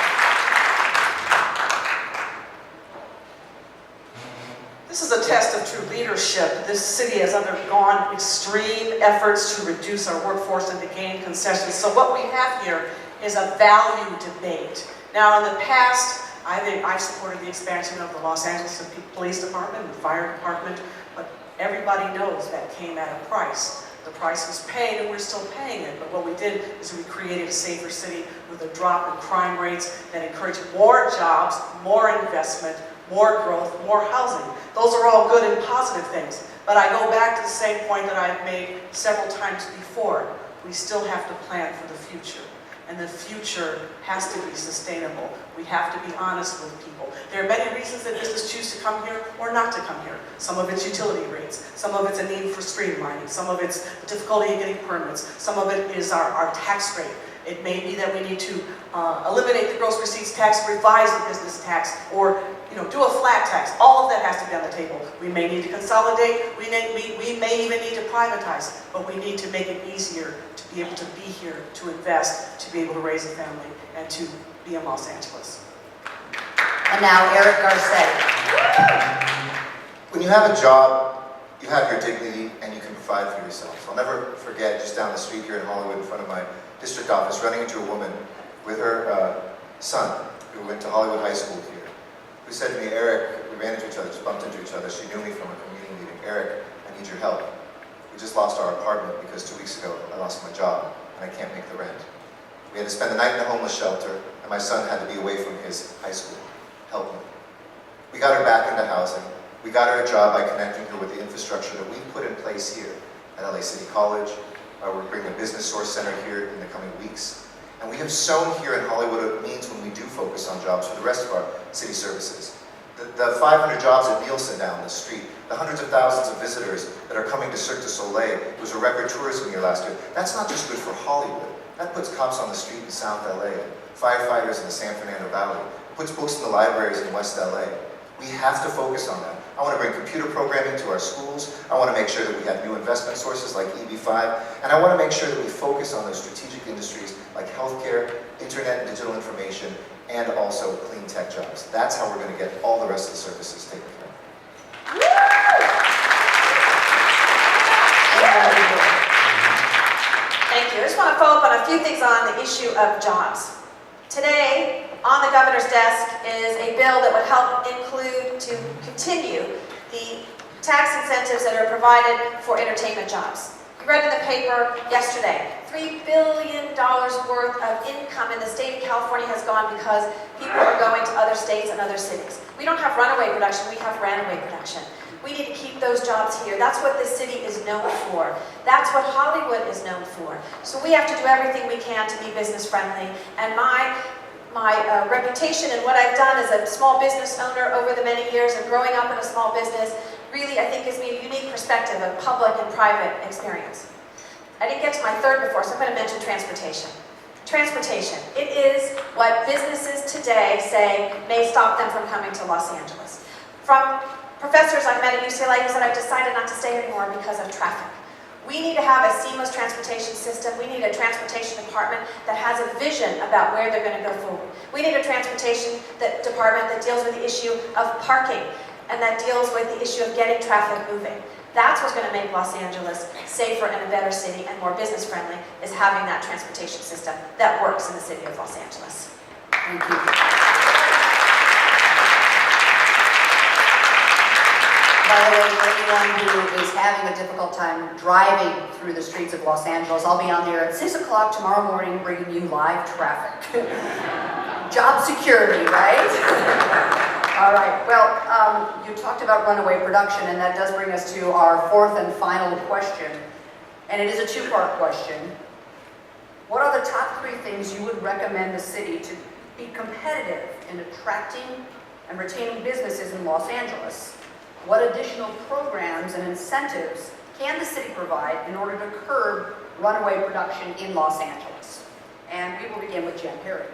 This is a test of true leadership. This city has undergone extreme efforts to reduce our workforce and to gain concessions. So what we have here is a value debate. Now, in the past, I've supported the expansion of the Los Angeles Police Department and the Fire Department, but everybody knows that came at a price. The price was paid, and we're still paying it. But what we did is we created a safer city with a drop in crime rates that encouraged more jobs, more investment, more growth, more housing. Those are all good and positive things. But I go back to the same point that I've made several times before. We still have to plan for the future. And the future has to be sustainable. We have to be honest with people. There are many reasons that business choose to come here or not to come here. Some of it's utility rates. Some of it's a need for streamlining. Some of it's the difficulty in getting permits. Some of it is our tax rate. It may be that we need to eliminate the gross receipts tax, revise the business tax, or do a flat tax. All of that has to be on the table. We may need to consolidate. We may even need to privatize. But we need to make it easier to be able to be here, to invest, to be able to raise a family, and to be in Los Angeles. And now Eric Garcetti. When you have a job, you have your dignity and you can provide for yourself. I'll never forget, just down the street here in Hollywood in front of my district office, running into a woman with her son, who went to Hollywood High School here, who said to me, Eric, we ran into each other, just bumped into each other. She knew me from a community meeting. Eric, I need your help. We just lost our apartment because 2 weeks ago I lost my job and I can't make the rent. We had to spend the night in a homeless shelter and my son had to be away from his high school. Help me. We got her back into housing. We got her a job by connecting her with the infrastructure that we've put in place here at LA City College. We're bringing a business source center here in the coming weeks. And we have shown here in Hollywood what it means when we do focus on jobs for the rest of our city services. The 500 jobs at Nielsen down the street, the hundreds of thousands of visitors that are coming to Cirque du Soleil. It was a record tourism year last year. That's not just good for Hollywood. That puts cops on the street in South LA, firefighters in the San Fernando Valley, puts books in the libraries in West LA. We have to focus on that. I want to bring computer programming to our schools. I want to make sure that we have new investment sources like EB5. And I want to make sure that we focus on those strategic industries like healthcare, internet and digital information, and also clean tech jobs. That's how we're going to get all the rest of the services taken care of. Thank you. I just want to follow up on a few things on the issue of jobs. Today, on the governor's desk is a bill that would help include to continue the tax incentives that are provided for entertainment jobs. You read in the paper yesterday, $3 billion worth of income in the state of California has gone because people are going to other states and other cities. We don't have runaway production, we have runaway production. We need to keep those jobs here. That's what this city is known for. That's what Hollywood is known for. So we have to do everything we can to be business friendly. And my reputation and what I've done as a small business owner over the many years and growing up in a small business really, I think, gives me a unique perspective of public and private experience. I didn't get to my third before, so I'm going to mention transportation. Transportation. It is what businesses today say may stop them from coming to Los Angeles. From professors I've met at UCLA who said, I've decided not to stay anymore because of traffic. We need to have a seamless transportation system. We need a transportation department that has a vision about where they're going to go forward. We need a transportation department that deals with the issue of parking and that deals with the issue of getting traffic moving. That's what's going to make Los Angeles safer and a better city and more business friendly, is having that transportation system that works in the city of Los Angeles. Thank you. By the way, for anyone who is having a difficult time driving through the streets of Los Angeles, I'll be on there at 6 o'clock tomorrow morning bringing you live traffic. Job security, right? All right, well, you talked about runaway production, and that does bring us to our fourth and final question. And it is a two-part question. What are the top 3 things you would recommend the city to be competitive in attracting and retaining businesses in Los Angeles? What additional programs and incentives can the city provide in order to curb runaway production in Los Angeles? And we will begin with Jen Perry.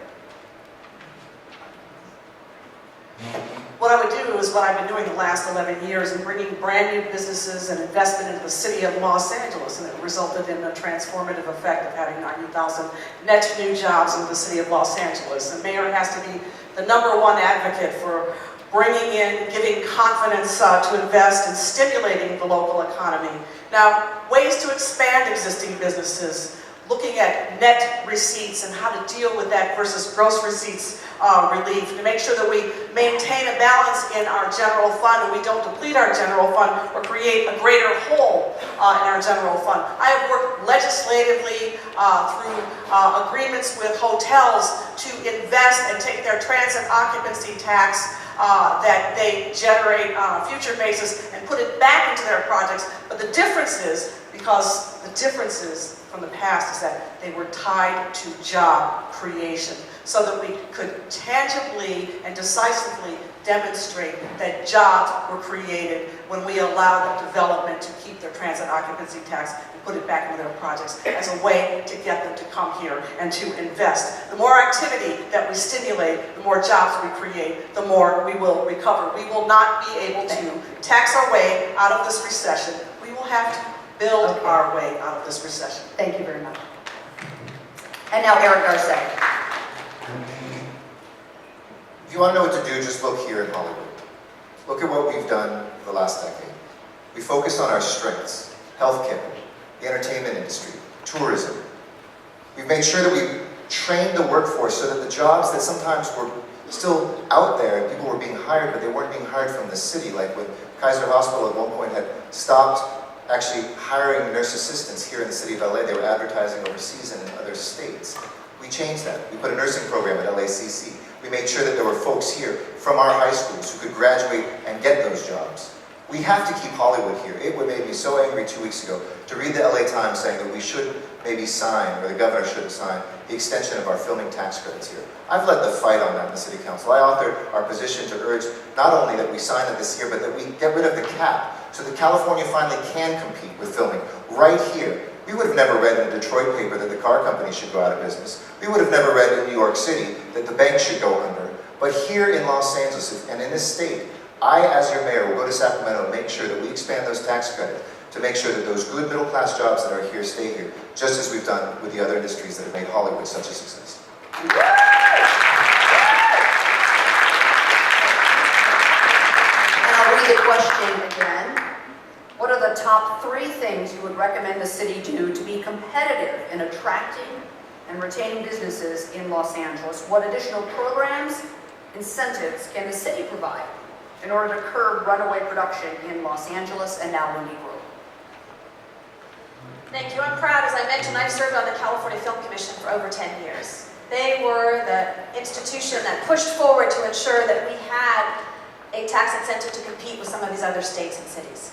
What I would do is what I've been doing the last 11 years in bringing brand new businesses and investment into the city of Los Angeles, and it resulted in a transformative effect of having 90,000 net new jobs in the city of Los Angeles. The mayor has to be the #1 advocate for bringing in, giving confidence to invest and stimulating the local economy. Now, ways to expand existing businesses, looking at net receipts and how to deal with that versus gross receipts relief, to make sure that we maintain a balance in our general fund and we don't deplete our general fund or create a greater hole in our general fund. I have worked legislatively through agreements with hotels to invest and take their transit occupancy tax that they generate on a future basis and put it back into their projects. But the difference is, because the differences from the past is that they were tied to job creation, so that we could tangibly and decisively demonstrate that jobs were created when we allowed development to keep their transit occupancy tax and put it back into their projects as a way to get them to come here and to invest. The more activity that we stimulate, the more jobs we create, the more we will recover. We will not be able to tax our way out of this recession. We will have to build our way out of this recession. Thank you very much. And now Eric Garcetti. If you want to know what to do, just look here in Hollywood. Look at what we've done for the last decade. We focused on our strengths: healthcare, the entertainment industry, tourism. We've made sure that we trained the workforce so that the jobs that sometimes were still out there and people were being hired, but they weren't being hired from the city, like when Kaiser Hospital at one point had stopped actually hiring nurse assistants here in the city of LA. They were advertising overseas and in other states. We changed that. We put a nursing program at LACC. We made sure that there were folks here from our high schools who could graduate and get those jobs. We have to keep Hollywood here. It would make me so angry 2 weeks ago to read the LA Times saying that we should maybe sign, or the governor should sign, the extension of our filming tax credits here. I've led the fight on that in the city council. I authored our position to urge not only that we sign it this year, but that we get rid of the cap so that California finally can compete with filming right here. We would have never read in a Detroit paper that the car company should go out of business. We would have never read in New York City that the bank should go under. But here in Los Angeles and in this state, I, as your mayor, will go to Sacramento and make sure that we expand those tax credits to make sure that those good middle-class jobs that are here stay here, just as we've done with the other industries that have made Hollywood such a success. And I'll read the question again. What are the top 3 things you would recommend the city do to be competitive in attracting and retaining businesses in Los Angeles? What additional programs, incentives can the city provide in order to curb runaway production in Los Angeles and now Windy Grove? Thank you. I'm proud, as I mentioned, I've served on the California Film Commission for over 10 years. They were the institution that pushed forward to ensure that we had a tax incentive to compete with some of these other states and cities.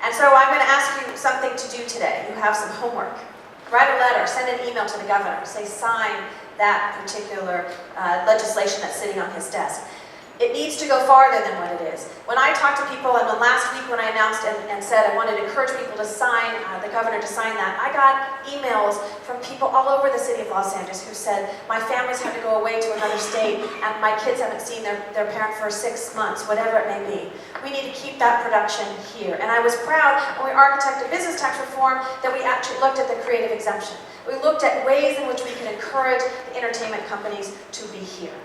And so I'm going to ask you something to do today. You have some homework. Write a letter, send an email to the governor, say sign that particular legislation that's sitting on his desk. It needs to go farther than what it is. When I talked to people, and last week when I announced and said I wanted to encourage people to sign, the governor to sign that, I got emails from people all over the city of Los Angeles who said, my family's had to go away to another state, and my kids haven't seen their parent for 6 months, whatever it may be. We need to keep that production here. And I was proud when we architected business tax reform that we actually looked at the creative exemption. We looked at ways in which we could encourage the entertainment companies to be here.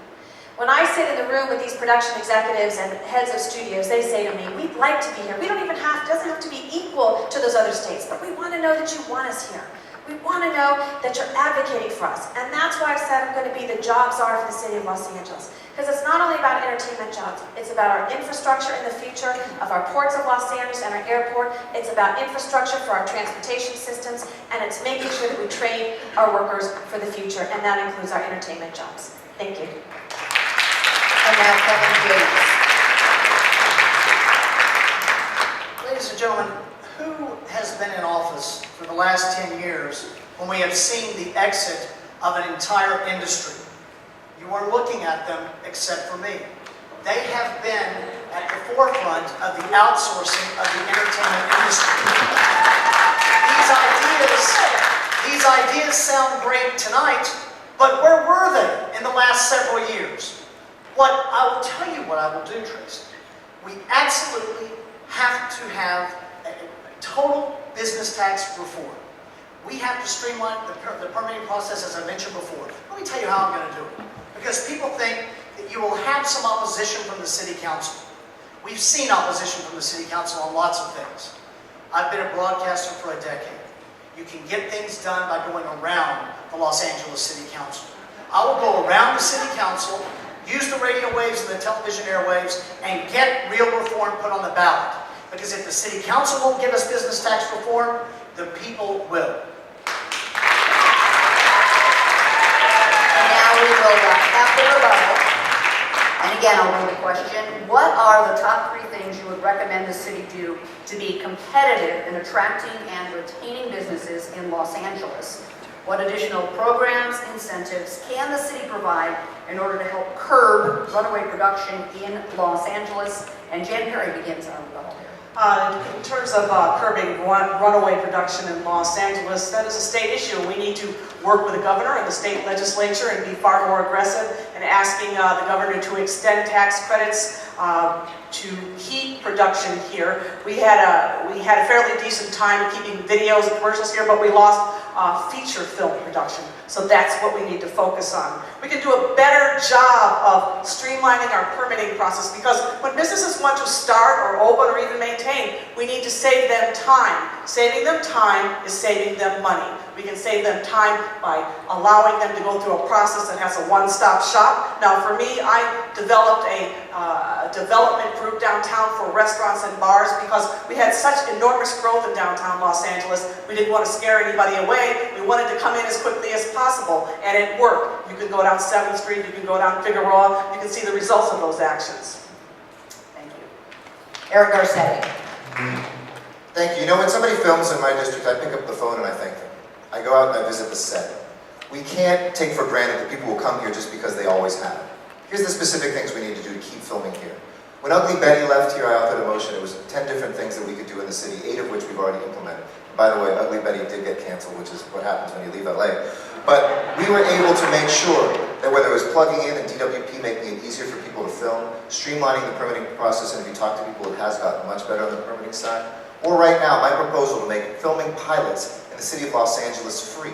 When I sit in the room with these production executives and heads of studios, they say to me, we'd like to be here. We don't even have, it doesn't have to be equal to those other states, but we want to know that you want us here. We want to know that you're advocating for us. And that's why I've said I'm going to be the job czar for the city of Los Angeles. Because it's not only about entertainment jobs, it's about our infrastructure in the future of our ports of Los Angeles and our airport. It's about infrastructure for our transportation systems, and it's making sure that we train our workers for the future, and that includes our entertainment jobs. Thank you. And now Kevin James. Ladies and gentlemen, who has been in office for the last 10 years when we have seen the exit of an entire industry? You are looking at them except for me. They have been at the forefront of the outsourcing of the entertainment industry. These ideas sound great tonight, but where were they in the last several years? I will tell you what I will do, Tracy. We absolutely have to have a total business tax reform. We have to streamline the permitting process, as I mentioned before. Let me tell you how I'm going to do it. Because people think that you will have some opposition from the city council. We've seen opposition from the city council on lots of things. I've been a broadcaster for a decade. You can get things done by going around the Los Angeles City Council. I will go around the city council, use the radio waves and the television airwaves, and get real reform put on the ballot. Because if the city council won't give us business tax reform, the people will. And now we will have the rebuttal. And again, I'll read the question. What are the top 3 things you would recommend the city do to be competitive in attracting and retaining businesses in Los Angeles? What additional programs, incentives can the city provide in order to help curb runaway production in Los Angeles? And Jan Perry begins our rebuttal here. In terms of curbing runaway production in Los Angeles, that is a state issue. We need to work with the governor and the state legislature and be far more aggressive in asking the governor to extend tax credits to keep production here. We had a fairly decent time keeping videos and commercials here, but we lost feature film production. So that's what we need to focus on. We can do a better job of streamlining our permitting process, because when businesses want to start or open or even maintain, we need to save them time. Saving them time is saving them money. We can save them time by allowing them to go through a process that has a one-stop shop. Now for me, I developed a development group downtown for restaurants and bars because we had such enormous growth in downtown Los Angeles. We didn't want to scare anybody away. We wanted to come in as quickly as possible, and it worked. You can go down 7th Street, you can go down Figueroa, you can see the results of those actions. Thank you. Eric Garcetti. Thank you. You know, when somebody films in my district, I pick up the phone and I thank them. I go out and I visit the set. We can't take for granted that people will come here just because they always have. Here's the specific things we need to do to keep filming here. When Ugly Betty left here, I authored a motion. It was 10 different things that we could do in the city, 8 of which we've already implemented. By the way, Ugly Betty did get canceled, which is what happens when you leave LA. But we were able to make sure that whether it was plugging in and DWP making it easier for people to film, streamlining the permitting process, and if you talk to people, it has gotten much better on the permitting side. Or right now, my proposal to make filming pilots in the city of Los Angeles free.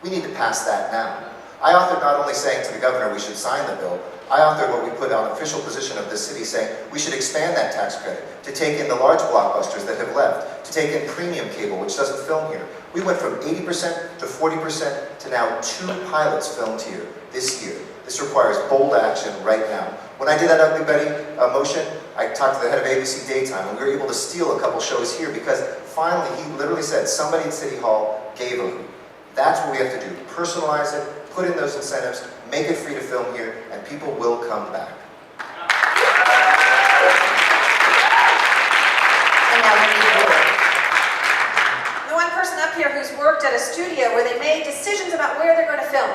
We need to pass that now. I authored not only saying to the governor we should sign the bill, I authored what we put on official position of this city saying we should expand that tax credit to take in the large blockbusters that have left, to take in premium cable, which doesn't film here. We went from 80% to 40% to now 2 pilots filmed here this year. This requires bold action right now. When I did that Ugly Betty motion, I talked to the head of ABC Daytime, and we were able to steal a couple shows here because finally he literally said somebody at City Hall gave a hoot. That's what we have to do. Personalize it, put in those incentives, make it free to film here, and people will come back. The one person up here who's worked at a studio where they made decisions about where they're going to film,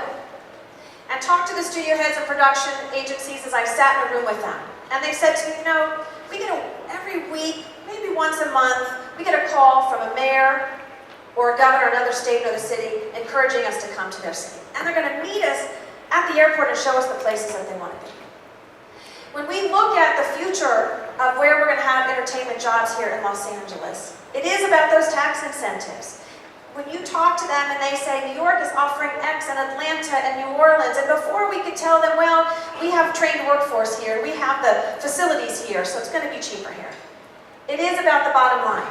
and talked to the studio heads and production agencies as I sat in a room with them. And they said to me, you know, we get every week, maybe once a month, we get a call from a mayor or a governor in another state or the city encouraging us to come to their city. And they're going to meet us at the airport and show us the places that they want to be. When we look at the future of where we're going to have entertainment jobs here in Los Angeles, it is about those tax incentives. When you talk to them and they say, New York is offering X and Atlanta and New Orleans, and before we could tell them, well, we have trained workforce here, we have the facilities here, so it's going to be cheaper here. It is about the bottom line.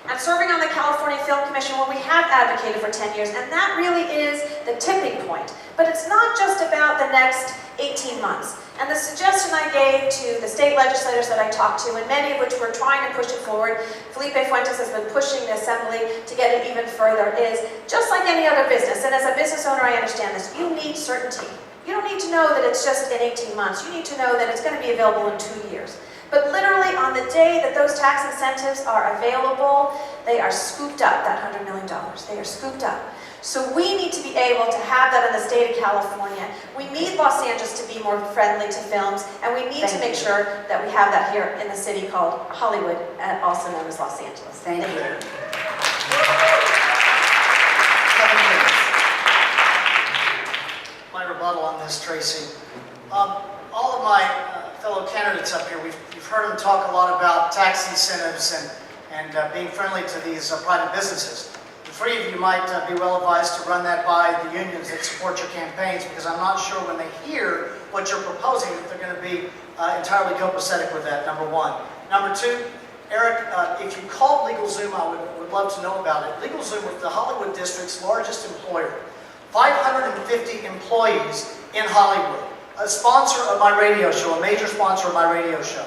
I'm serving on the California Film Commission where we have advocated for 10 years, and that really is the tipping point. But it's not just about the next 18 months. And the suggestion I gave to the state legislators that I talked to, and many of which were trying to push it forward, Felipe Fuentes has been pushing the assembly to get it even further, is just like any other business, and as a business owner I understand this, you need certainty. You don't need to know that it's just in 18 months. You need to know that it's going to be available in 2 years. But literally on the day that those tax incentives are available, they are scooped up, that $100 million. They are scooped up. So we need to be able to have that in the state of California. We need Los Angeles to be more friendly to films, and we need to make sure that we have that here in the city called Hollywood, also known as Los Angeles. Thank you. My rebuttal on this, Tracy. All of my fellow candidates up here, you've heard them talk a lot about tax incentives and being friendly to these private businesses. The 3 of you might be well advised to run that by the unions that support your campaigns, because I'm not sure when they hear what you're proposing that they're going to be entirely copacetic with that, number 1. Number 2, Eric, if you called LegalZoom, I would love to know about it. LegalZoom was the Hollywood District's largest employer. 550 employees in Hollywood. A sponsor of my radio show, a major sponsor of my radio show.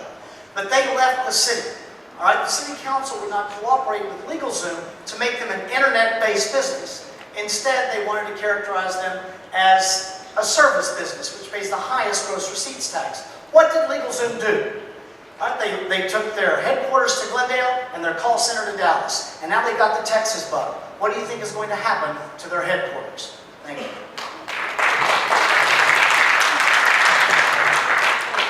But they left the city. All right, the city council would not cooperate with LegalZoom to make them an internet-based business. Instead, they wanted to characterize them as a service business, which pays the highest gross receipts tax. What did LegalZoom do? All right, they took their headquarters to Glendale and their call center to Dallas. And now they've got the Texas bug. What do you think is going to happen to their headquarters? Thank you.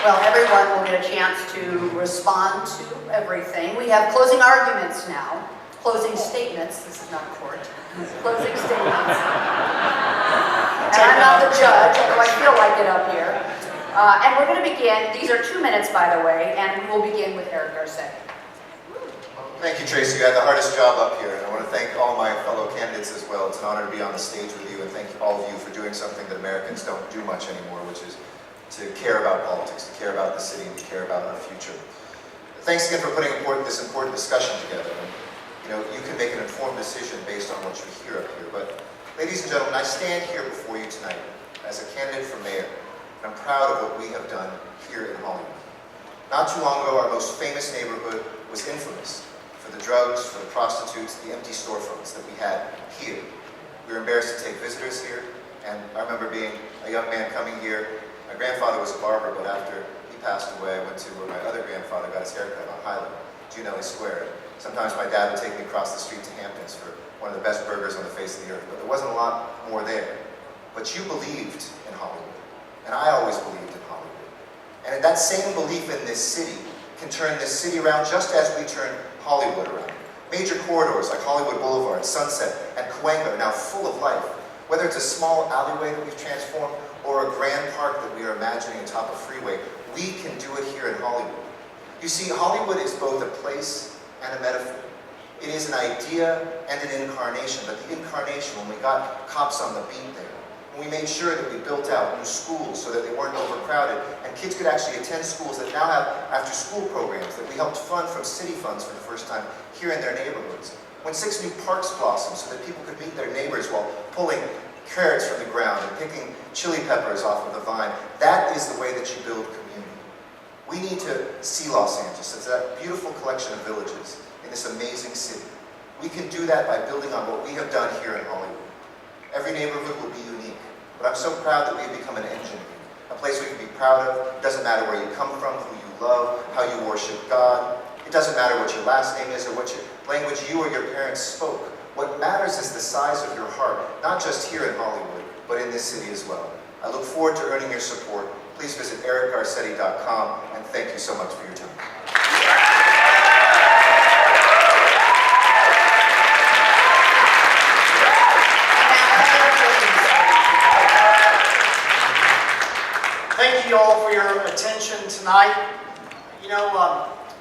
Well, everyone will get a chance to respond to everything. We have closing arguments now. Closing statements. This is not court. Closing statements. And I'm not the judge, although I feel like it up here. And we're going to begin. These are 2 minutes, by the way, and we will begin with Eric Garcetti. Thank you, Tracy. You had the hardest job up here, and I want to thank all my fellow candidates as well. It's an honor to be on the stage with you, and thank all of you for doing something that Americans don't do much anymore, which is to care about politics, to care about the city, and to care about our future. Thanks again for putting this important discussion together. And, you can make an informed decision based on what you hear up here. But, ladies and gentlemen, I stand here before you tonight as a candidate for mayor, and I'm proud of what we have done here in Hollywood. Not too long ago, our most famous neighborhood was infamous for the drugs, for the prostitutes, the empty storefronts that we had here. We were embarrassed to take visitors here, and I remember being a young man coming here. My grandfather was a barber, but after he passed away, I went to where my other grandfather got his haircut on Highland, Junelli Square. Sometimes my dad would take me across the street to Hamptons for one of the best burgers on the face of the earth, but there wasn't a lot more there. But you believed in Hollywood, and I always believed in Hollywood. And that same belief in this city can turn this city around just as we turn Hollywood around. Major corridors like Hollywood Boulevard, Sunset, and Cahuenga are now full of life. Whether it's a small alleyway that we've transformed or a grand park that we are imagining atop a freeway, we can do it here in Hollywood. You see, Hollywood is both a place and a metaphor. It is an idea and an incarnation, but the incarnation, when we got cops on the beat there, and we made sure that we built out new schools so that they weren't overcrowded, and kids could actually attend schools that now have after-school programs that we helped fund from city funds for the first time here in their neighborhoods. When 6 new parks blossomed so that people could meet their neighbors while pulling carrots from the ground and picking chili peppers off of the vine. That is the way that you build community. We need to see Los Angeles as that beautiful collection of villages in this amazing city. We can do that by building on what we have done here in Hollywood. Every neighborhood will be unique, but I'm so proud that we have become an engine, a place we can be proud of. It doesn't matter where you come from, who you love, how you worship God. It doesn't matter what your last name is or what language you or your parents spoke. What matters is the size of your heart, not just here in Hollywood, but in this city as well. I look forward to earning your support. Please visit ericgarcetti.com, and thank you so much for your time. Thank you all for your attention tonight.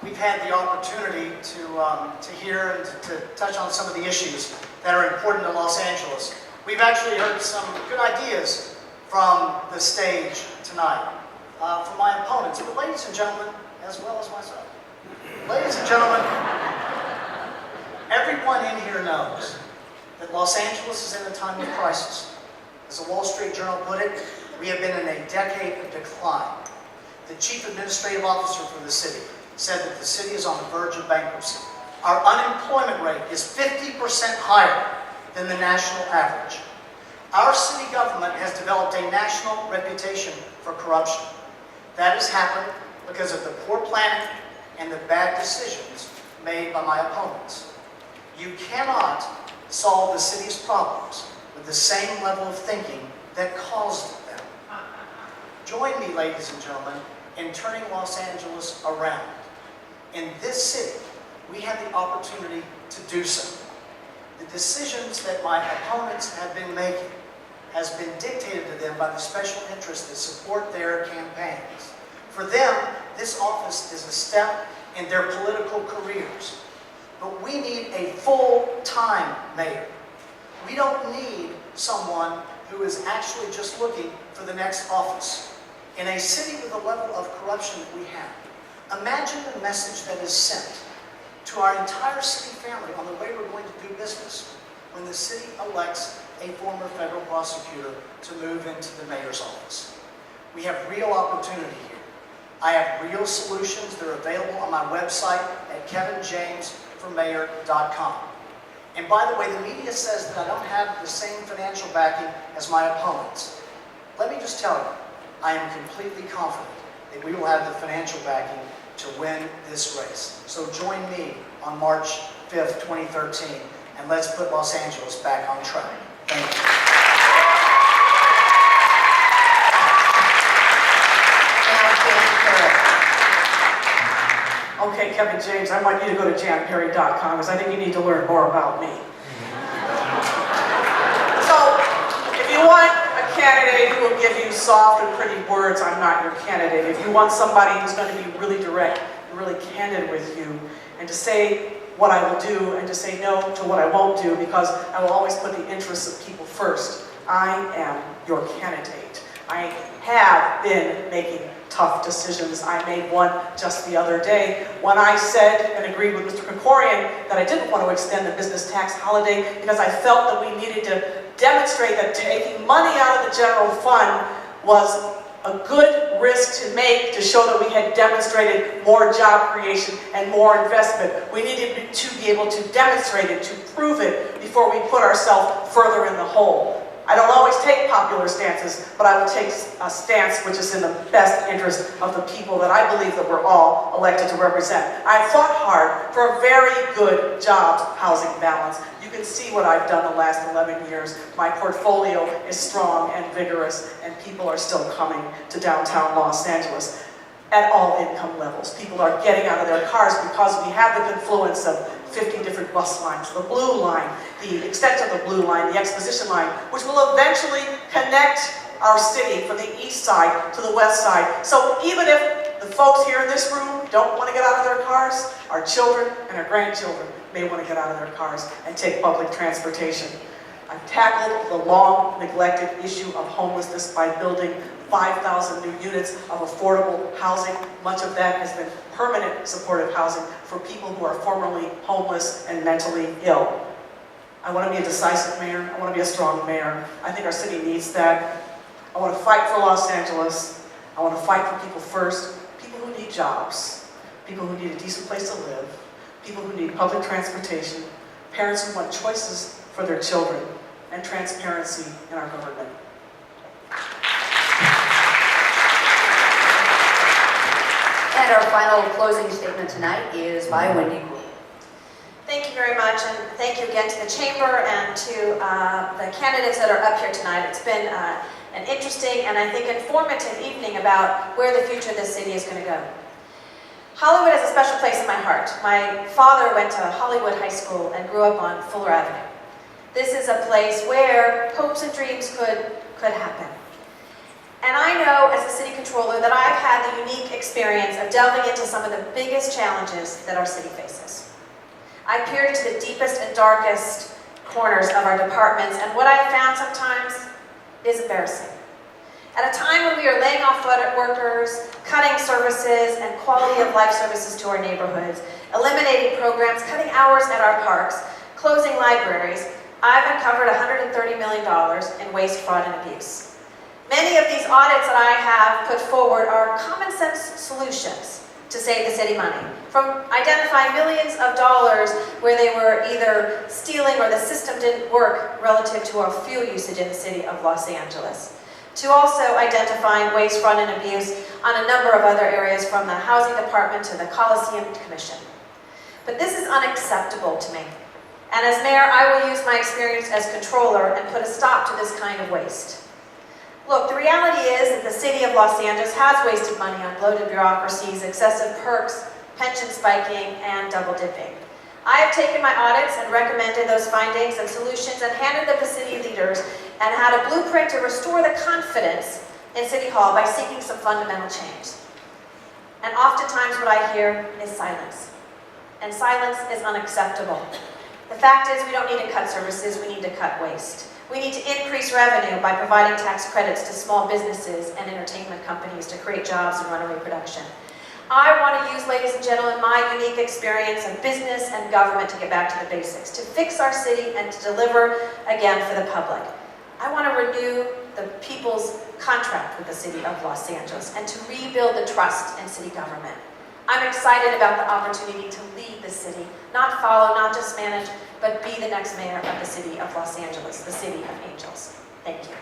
We've had the opportunity to hear and to touch on some of the issues that are important to Los Angeles. We've actually heard some good ideas from the stage tonight, from my opponents, but ladies and gentlemen, as well as myself. Ladies and gentlemen, everyone in here knows that Los Angeles is in a time of crisis. As the Wall Street Journal put it, we have been in a decade of decline. The chief administrative officer for the city said that the city is on the verge of bankruptcy. Our unemployment rate is 50% higher than the national average. Our city government has developed a national reputation for corruption. That has happened because of the poor planning and the bad decisions made by my opponents. You cannot solve the city's problems with the same level of thinking that caused them. Join me, ladies and gentlemen, in turning Los Angeles around. In this city, we have the opportunity to do so. The decisions that my opponents have been making has been dictated to them by the special interests that support their campaigns. For them, this office is a step in their political careers. But we need a full-time mayor. We don't need someone who is actually just looking for the next office. In a city with the level of corruption that we have, imagine the message that is sent to our entire city family on the way we're going to do business when the city elects a former federal prosecutor to move into the mayor's office. We have real opportunity here. I have real solutions. They're available on my website at kevinjamesformayor.com. And by the way, the media says that I don't have the same financial backing as my opponents. Let me just tell you, I am completely confident that we will have the financial backing to win this race. So join me on March 5th, 2013, and let's put Los Angeles back on track. Thank you. Okay, Kevin James, I want you to go to janperry.com because I think you need to learn more about me. So, if you want a candidate who will give you soft and pretty words, I'm not your candidate. If you want somebody who's going to be really direct, really candid with you and to say what I will do and to say no to what I won't do, because I will always put the interests of people first. I am your candidate. I have been making tough decisions. I made one just the other day when I said and agreed with Mr. Krikorian that I didn't want to extend the business tax holiday because I felt that we needed to demonstrate that taking money out of the general fund was a good risk to make to show that we had demonstrated more job creation and more investment. We needed to be able to demonstrate it, to prove it, before we put ourselves further in the hole. I don't always take popular stances, but I will take a stance which is in the best interest of the people that I believe that we're all elected to represent. I've fought hard for a very good jobs-housing balance. You can see what I've done the last 11 years. My portfolio is strong and vigorous, and people are still coming to downtown Los Angeles at all income levels. People are getting out of their cars because we have the confluence of 50 different bus lines, the blue line, the extent of the blue line, the exposition line, which will eventually connect our city from the east side to the west side. So even if the folks here in this room don't want to get out of their cars, our children and our grandchildren may want to get out of their cars and take public transportation. I've tackled the long neglected issue of homelessness by building 5,000 new units of affordable housing. Much of that has been permanent supportive housing for people who are formerly homeless and mentally ill. I want to be a decisive mayor. I want to be a strong mayor. I think our city needs that. I want to fight for Los Angeles. I want to fight for people first. People who need jobs. People who need a decent place to live. People who need public transportation. Parents who want choices for their children. And transparency in our government. And our final closing statement tonight is by Wendy Gould. Thank you very much, and thank you again to the Chamber and to the candidates that are up here tonight. It's been an interesting and I think informative evening about where the future of this city is going to go. Hollywood has a special place in my heart. My father went to Hollywood High School and grew up on Fuller Avenue. This is a place where hopes and dreams could happen. And I know as a city controller that I've had the unique experience of delving into some of the biggest challenges that our city faces. I peered into the deepest and darkest corners of our departments, and what I have found sometimes is embarrassing. At a time when we are laying off workers, cutting services and quality of life services to our neighborhoods, eliminating programs, cutting hours at our parks, closing libraries, I've uncovered $130 million in waste, fraud, and abuse. Many of these audits that I have put forward are common sense solutions to save the city money. From identifying millions of dollars where they were either stealing or the system didn't work relative to our fuel usage in the city of Los Angeles, to also identifying waste, fraud, and abuse on a number of other areas from the Housing Department to the Coliseum Commission. But this is unacceptable to me. And as mayor, I will use my experience as controller and put a stop to this kind of waste. Look, the reality is that the city of Los Angeles has wasted money on bloated bureaucracies, excessive perks, pension spiking, and double dipping. I have taken my audits and recommended those findings and solutions and handed them to city leaders and had a blueprint to restore the confidence in City Hall by seeking some fundamental change. And oftentimes what I hear is silence. And silence is unacceptable. The fact is we don't need to cut services, we need to cut waste. We need to increase revenue by providing tax credits to small businesses and entertainment companies to create jobs and runaway production. I want to use, ladies and gentlemen, my unique experience of business and government to get back to the basics, to fix our city and to deliver again for the public. I want to renew the people's contract with the city of Los Angeles and to rebuild the trust in city government. I'm excited about the opportunity to lead the city, not follow, not just manage, but be the next mayor of the city of Los Angeles, the city of angels. Thank you.